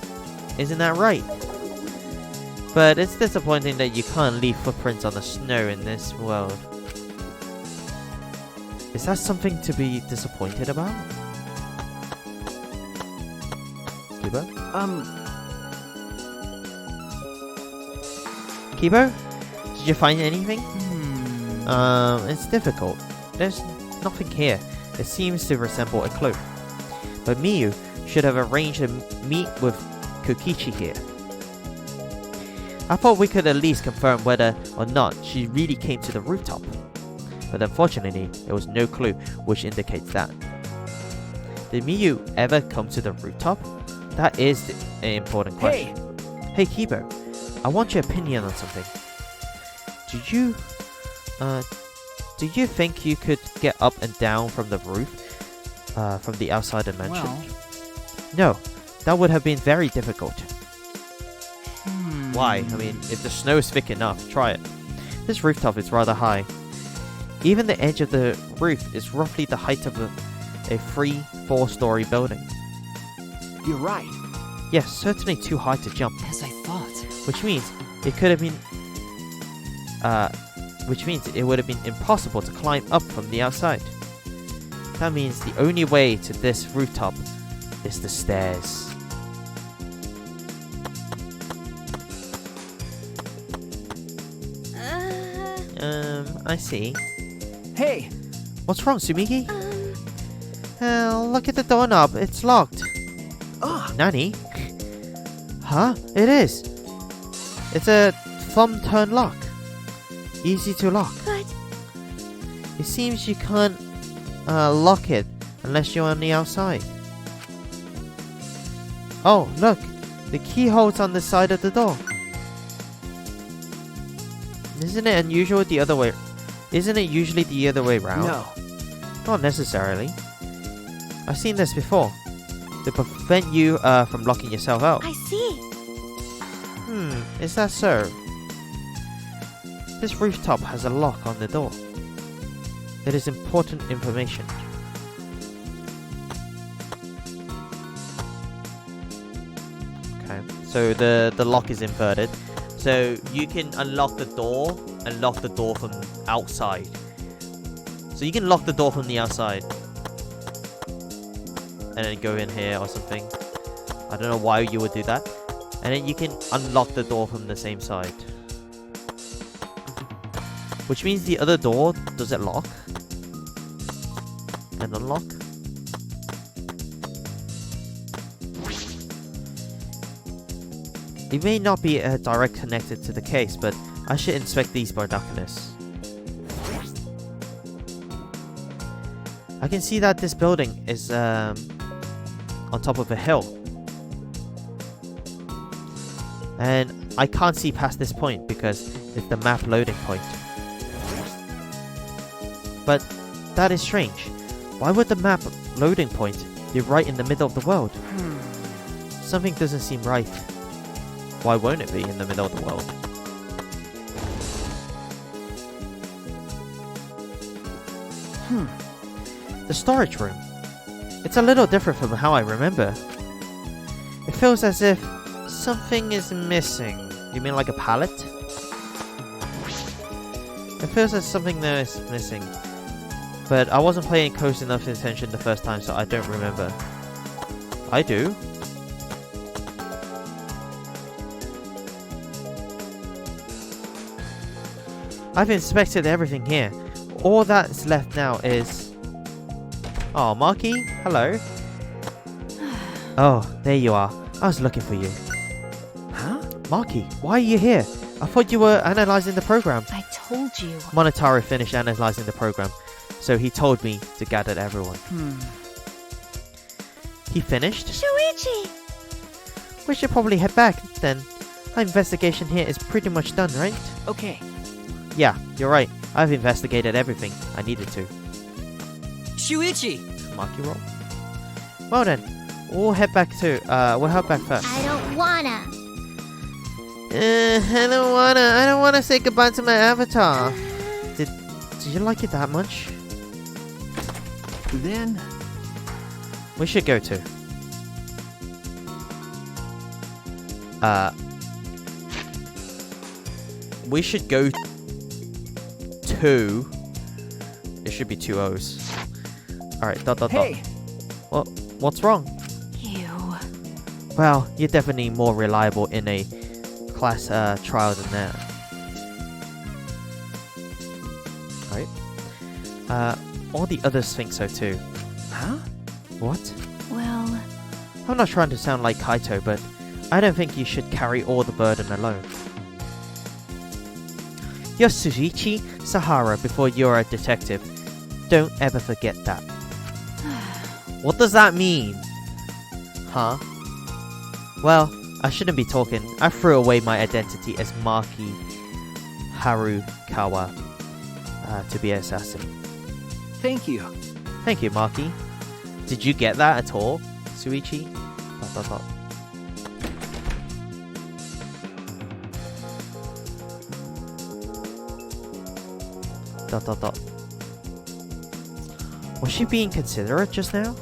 Speaker 1: Isn't that right? But it's disappointing that you can't leave footprints on the snow in this world. Is that something to be disappointed about? Kibo? Kibo? Did you find anything? It's difficult. There's nothing here. It seems to resemble a clue. But Miyu should have arranged to meet with Kokichi here. I thought we could at least confirm whether or not she really came to the rooftop. But unfortunately, there was no clue which indicates that. Did Miyu ever come to the rooftop? That is an important question.
Speaker 7: Hey!
Speaker 1: Hey Kibo, I want your opinion on something. Do you think you could get up and down from the roof, from the outside dimension?
Speaker 8: Well.
Speaker 1: No, that would have been very difficult. Why? I mean, if the snow is thick enough, try it. This rooftop is rather high. Even the edge of the roof is roughly the height of a 3-4-story building.
Speaker 7: You're right.
Speaker 1: Yes, certainly too high to jump.
Speaker 8: As I thought.
Speaker 1: Which means it could have been... which means it would have been impossible to climb up from the outside. That means the only way to this rooftop is the stairs. I see.
Speaker 7: Hey,
Speaker 1: What's wrong, Sumiki? Look at the doorknob. It's locked. Nani? Huh? It is. It's a thumb turn lock. Easy to lock.
Speaker 2: But
Speaker 1: It seems you can't lock it unless you're on the outside. Oh, look. The keyhole's on the side of the door. Isn't it unusual the other way? Isn't it usually the other way round?
Speaker 7: no.
Speaker 1: Not necessarily. I've seen this before. To prevent you from locking yourself out.
Speaker 2: I see.
Speaker 1: Is that so? This rooftop has a lock on the door. It is important information. Okay, so the lock is inverted. So you can unlock the door and lock the door from outside. So you can lock the door from the outside. And then go in here or something. I don't know why you would do that. And then you can unlock the door from the same side. Which means the other door, does it lock? And unlock? It may not be direct connected to the case, but I should inspect these binoculars. I can see that this building is on top of a hill. And I can't see past this point because it's the map loading point. But that is strange. Why would the map loading point be right in the middle of the world? Something doesn't seem right. Why won't it be in the middle of the world? The storage room. It's a little different from how I remember. It feels as if something is missing. You mean like a pallet? It feels as something there is missing. But I wasn't paying close enough attention the first time, so I don't remember. I do. I've inspected everything here. All that's left now is... Oh, Marky? Hello? Oh, there you are. I was looking for you.
Speaker 7: Huh?
Speaker 1: Marky, why are you here? I thought you were analyzing the program.
Speaker 2: I told you.
Speaker 1: Monotaro finished analyzing the program, so he told me to gather everyone. He finished?
Speaker 2: Shuichi!
Speaker 1: We should probably head back, then. Our investigation here is pretty much done, right?
Speaker 8: Okay.
Speaker 1: Yeah, you're right. I've investigated everything I needed to.
Speaker 8: Shuichi!
Speaker 1: Marky roll. Well then, we'll head back first.
Speaker 2: I don't wanna.
Speaker 1: I don't wanna say goodbye to my avatar. Did you like it that much?
Speaker 7: Then
Speaker 1: We should go to. We should go to. It should be 2 O's. Alright, dot.
Speaker 7: hey,
Speaker 1: What's wrong?
Speaker 2: You.
Speaker 1: Well, you're definitely more reliable in a class trial than that. Right? All the others think so too.
Speaker 7: huh?
Speaker 1: What?
Speaker 2: Well,
Speaker 1: I'm not trying to sound like Kaito, but I don't think you should carry all the burden alone. You're Shuichi Sahara before you're a detective. Don't ever forget that. What does that mean? Huh? Well, I shouldn't be talking. I threw away my identity as Maki Harukawa to be an assassin.
Speaker 7: Thank you.
Speaker 1: Thank you, Maki. Did you get that at all, Suichi? Dot, dot, dot. Dot, dot, dot. Was she being considerate just now?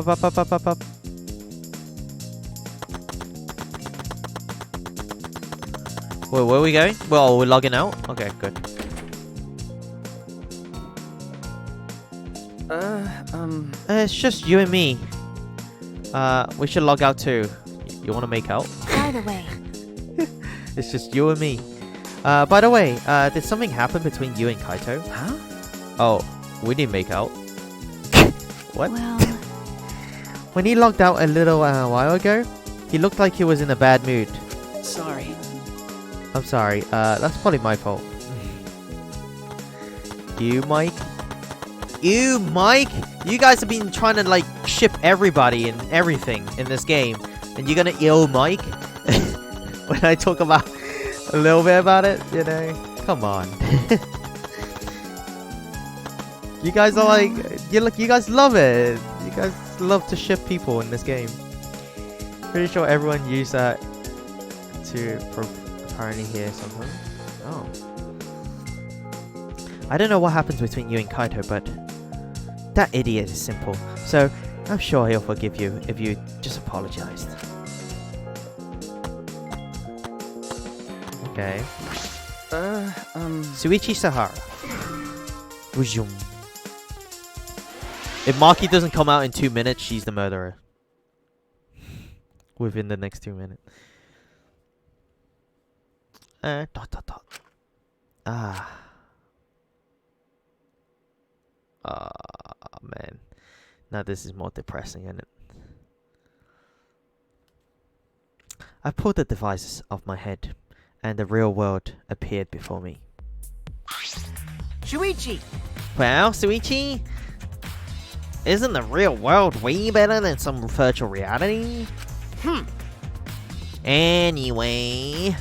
Speaker 1: Up. Wait, where are we going? Well, we're logging out? Okay, good. It's just you and me. We should log out too. You want to make out?
Speaker 2: By the way,
Speaker 1: It's just you and me. By the way, did something happen between you and Kaito?
Speaker 7: Huh?
Speaker 1: Oh, we didn't make out. What?
Speaker 2: well,
Speaker 1: When he logged out a little while ago, he looked like he was in a bad mood.
Speaker 7: Sorry.
Speaker 1: I'm sorry, that's probably my fault. You, Mike? You, Mike? You guys have been trying to, like, ship everybody and everything in this game. And you're gonna ill Mike? When I talk about a little bit about it, you know? Come on. You guys are like, you guys love it. You guys love to ship people in this game. Pretty sure everyone used that to apparently hear something. Oh. I don't know what happens between you and Kaito, but that idiot is simple. So I'm sure he'll forgive you if you just apologized. Okay. Suichi Sahara. Resume. If Maki doesn't come out in 2 minutes, she's the murderer. Within the next 2 minutes. Dot. Ah. Man. Now this is more depressing, isn't it? I pulled the devices off my head, and the real world appeared before me.
Speaker 3: Shuichi!
Speaker 1: Well, Suichi, isn't the real world way better than some virtual reality? Anyway,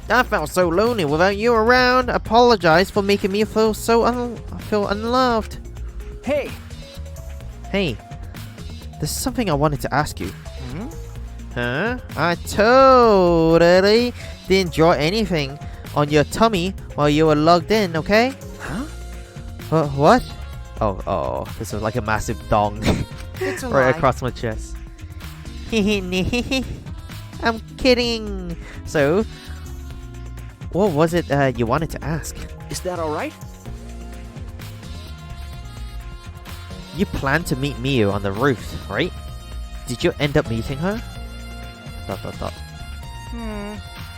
Speaker 1: I felt so lonely without you around. Apologize for making me feel so unloved.
Speaker 7: Hey!
Speaker 1: Hey, there's something I wanted to ask you. Huh? I totally didn't draw anything on your tummy while you were logged in, okay?
Speaker 7: Huh?
Speaker 1: What? Oh, this was like a massive dong
Speaker 3: It's a
Speaker 1: right
Speaker 3: lie.
Speaker 1: across my chest. I'm kidding. So, what was it you wanted to ask?
Speaker 7: Is that alright?
Speaker 1: You planned to meet Miu on the roof, right? Did you end up meeting her? ...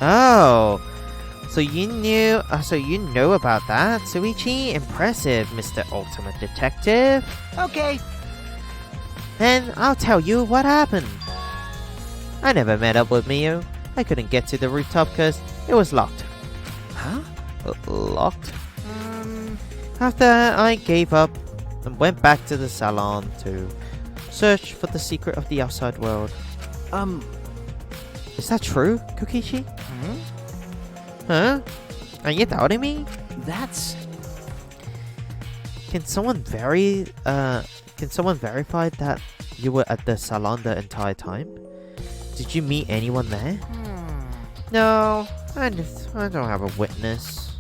Speaker 1: Oh, so you knew. So you know about that, Suichi? Impressive, Mr. Ultimate Detective.
Speaker 3: Okay.
Speaker 1: Then I'll tell you what happened. I never met up with Miu. I couldn't get to the rooftop because it was locked.
Speaker 7: Huh?
Speaker 1: Locked? After I gave up and went back to the salon to search for the secret of the outside world. Is that true, Kokichi? Huh? Are you doubting me?
Speaker 7: That's...
Speaker 1: Can someone verify that you were at the salon the entire time? Did you meet anyone there? No, I don't have a witness.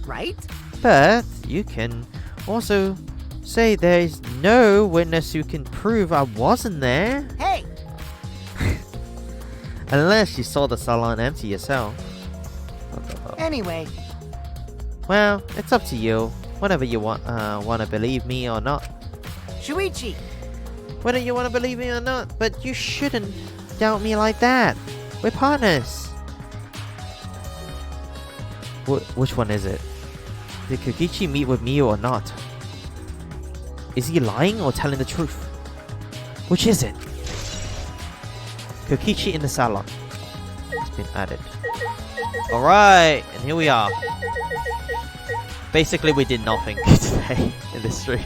Speaker 3: Right?
Speaker 1: But you can also say there is no witness who can prove I wasn't there.
Speaker 3: Hey!
Speaker 1: Unless you saw the salon empty yourself.
Speaker 3: Anyway,
Speaker 1: Well, it's up to you. Whatever you want to believe me or not.
Speaker 3: Shuichi!
Speaker 1: Whether you want to believe me or not, but you shouldn't doubt me like that. We're partners. Which one is it? Did Kokichi meet with Miu or not? Is he lying or telling the truth? Which is it? Kokichi in the salon. It's been added. Alright, and here we are. Basically, we did nothing today in this stream.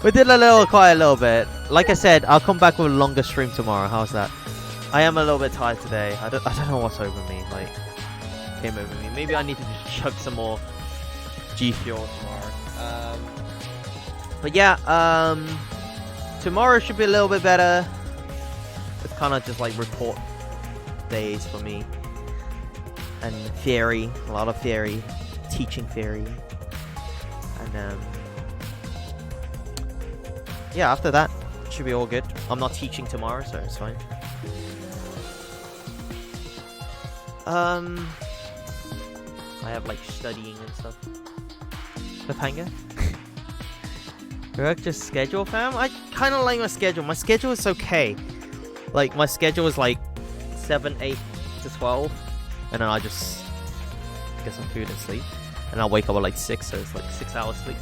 Speaker 1: We did quite a little bit. Like I said, I'll come back with a longer stream tomorrow. How's that? I am a little bit tired today. I don't know what's over me. Like, came over me. Maybe I need to just chug some more G Fuel tomorrow. But yeah, tomorrow should be a little bit better. It's kind of just like report days for me. And theory, a lot of theory, teaching theory. And yeah, after that, should be all good. I'm not teaching tomorrow, so it's fine. I have like studying and stuff. Cliffhanger. Correct your schedule, fam? I kind of like my schedule. My schedule is okay. Like, my schedule is like 7, 8 to 12. And then I just get some food and sleep. And I'll wake up at like 6, so it's like 6 hours sleep.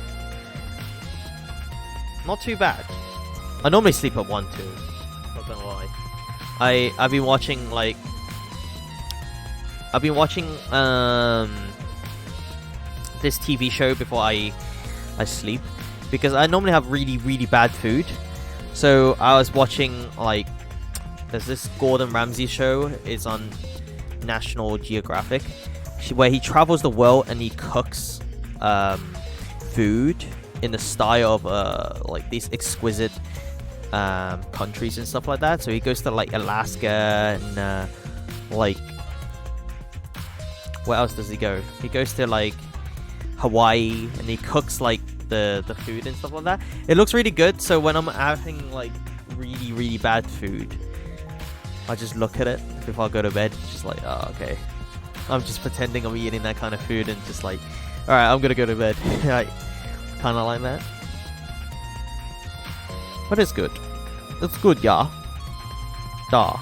Speaker 1: Not too bad. I normally sleep at 1 too. Not gonna lie. I've been watching like... this TV show before I sleep. Because I normally have really, really bad food. So I was watching like... There's this Gordon Ramsay show. It's on National Geographic. Where he travels the world and he cooks food in the style of like these exquisite countries and stuff like that. So he goes to like Alaska and like... Where else does he go? He goes to like Hawaii and he cooks like the food and stuff like that. It looks really good. So when I'm having like really, really bad food, I just look at it before I go to bed. It's just like, oh, okay. I'm just pretending I'm eating that kind of food and just like, alright, I'm gonna go to bed. Like, kind of like that. But it's good. It's good, yeah. Da.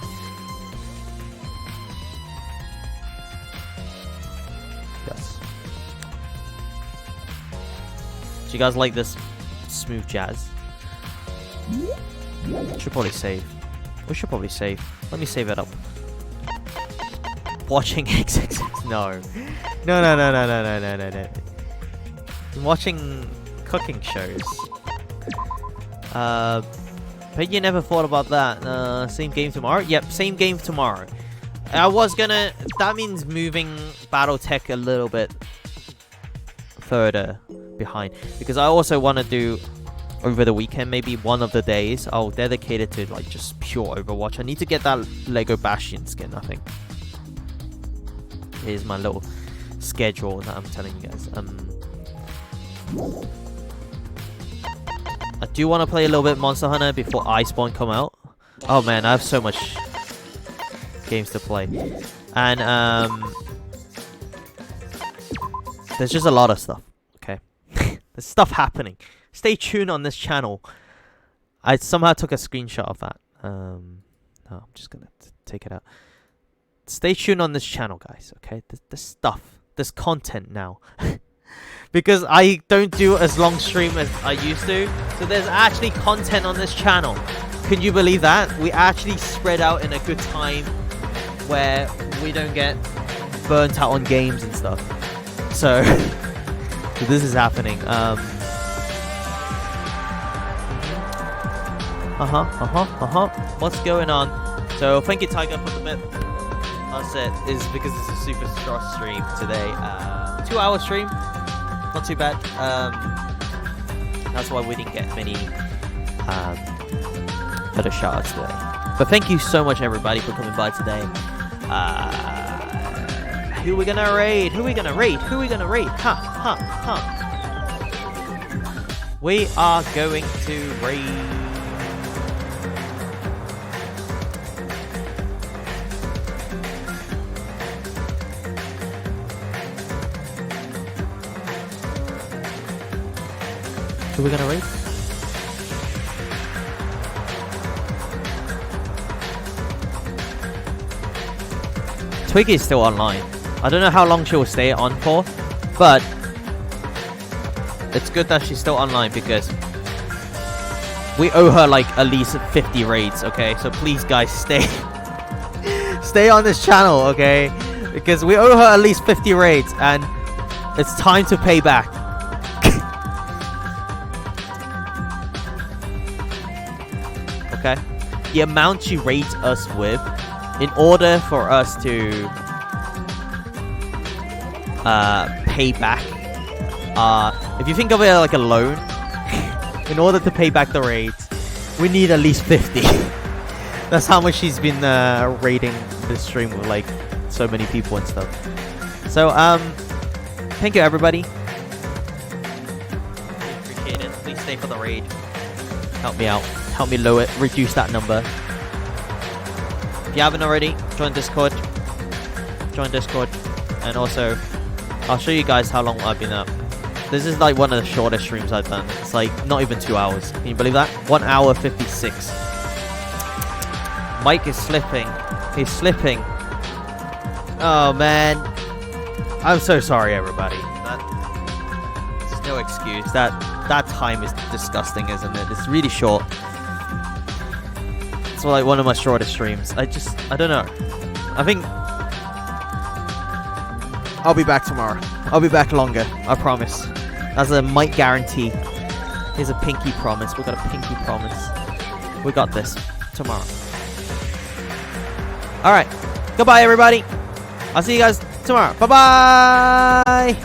Speaker 1: Yes. Do you guys like this smooth jazz? Should probably save. We should probably save. Let me save it up. Watching XXX. No. No. I'm watching cooking shows. But you never thought about that. Same game tomorrow? Yep, same game tomorrow. I was gonna... That means moving Battletech a little bit further behind. Because I also want to do... Over the weekend, maybe one of the days, I'll dedicate it to like just pure Overwatch. I need to get that Lego Bastion skin, I think. Here's my little schedule that I'm telling you guys. I do want to play a little bit Monster Hunter before Iceborne come out. Oh man, I have so much games to play. And there's just a lot of stuff, okay? There's stuff happening. Stay tuned on this channel. I somehow took a screenshot of that. No, I'm just gonna take it out. Stay tuned on this channel, guys. Okay, this stuff, this content now, because I don't do as long stream as I used to. So there's actually content on this channel. Can you believe that? We actually spread out in a good time where we don't get burnt out on games and stuff. So, so this is happening. What's going on? So thank you, Tiger, for the bit. That's it. Is because it's a super strong stream today. 2-hour stream, not too bad. That's why we didn't get many better shots today. But thank you so much, everybody, for coming by today. Who we gonna raid? Who we gonna raid? Who we gonna raid? We are going to raid. Who are we gonna raid? Twiggy is still online. I don't know how long she will stay on for, but it's good that she's still online because we owe her like at least 50 raids, okay? So please guys stay. stay on this channel, okay? Because we owe her at least 50 raids, and it's time to pay back. Okay? The amount she raids us with, in order for us to pay back, if you think of it like a loan, in order to pay back the raids, we need at least 50. That's how much she's been raiding this stream with like so many people and stuff. So thank you everybody. Appreciate it. Please stay for the raid. Help me out. Help me lower it. Reduce that number. If you haven't already, join Discord. Join Discord. And also, I'll show you guys how long I've been up. This is like one of the shortest streams I've done. It's like not even 2 hours. Can you believe that? 1 hour 56. Mike is slipping. He's slipping. Oh man. I'm so sorry everybody. There's no excuse. That time is disgusting, isn't it? It's really short. It's like one of my shortest streams. I don't know. I think I'll be back tomorrow. I'll be back longer. I promise. That's a Mike guarantee. Here's a pinky promise. We got a pinky promise. We got this tomorrow. Alright. Goodbye, everybody. I'll see you guys tomorrow. Bye-bye.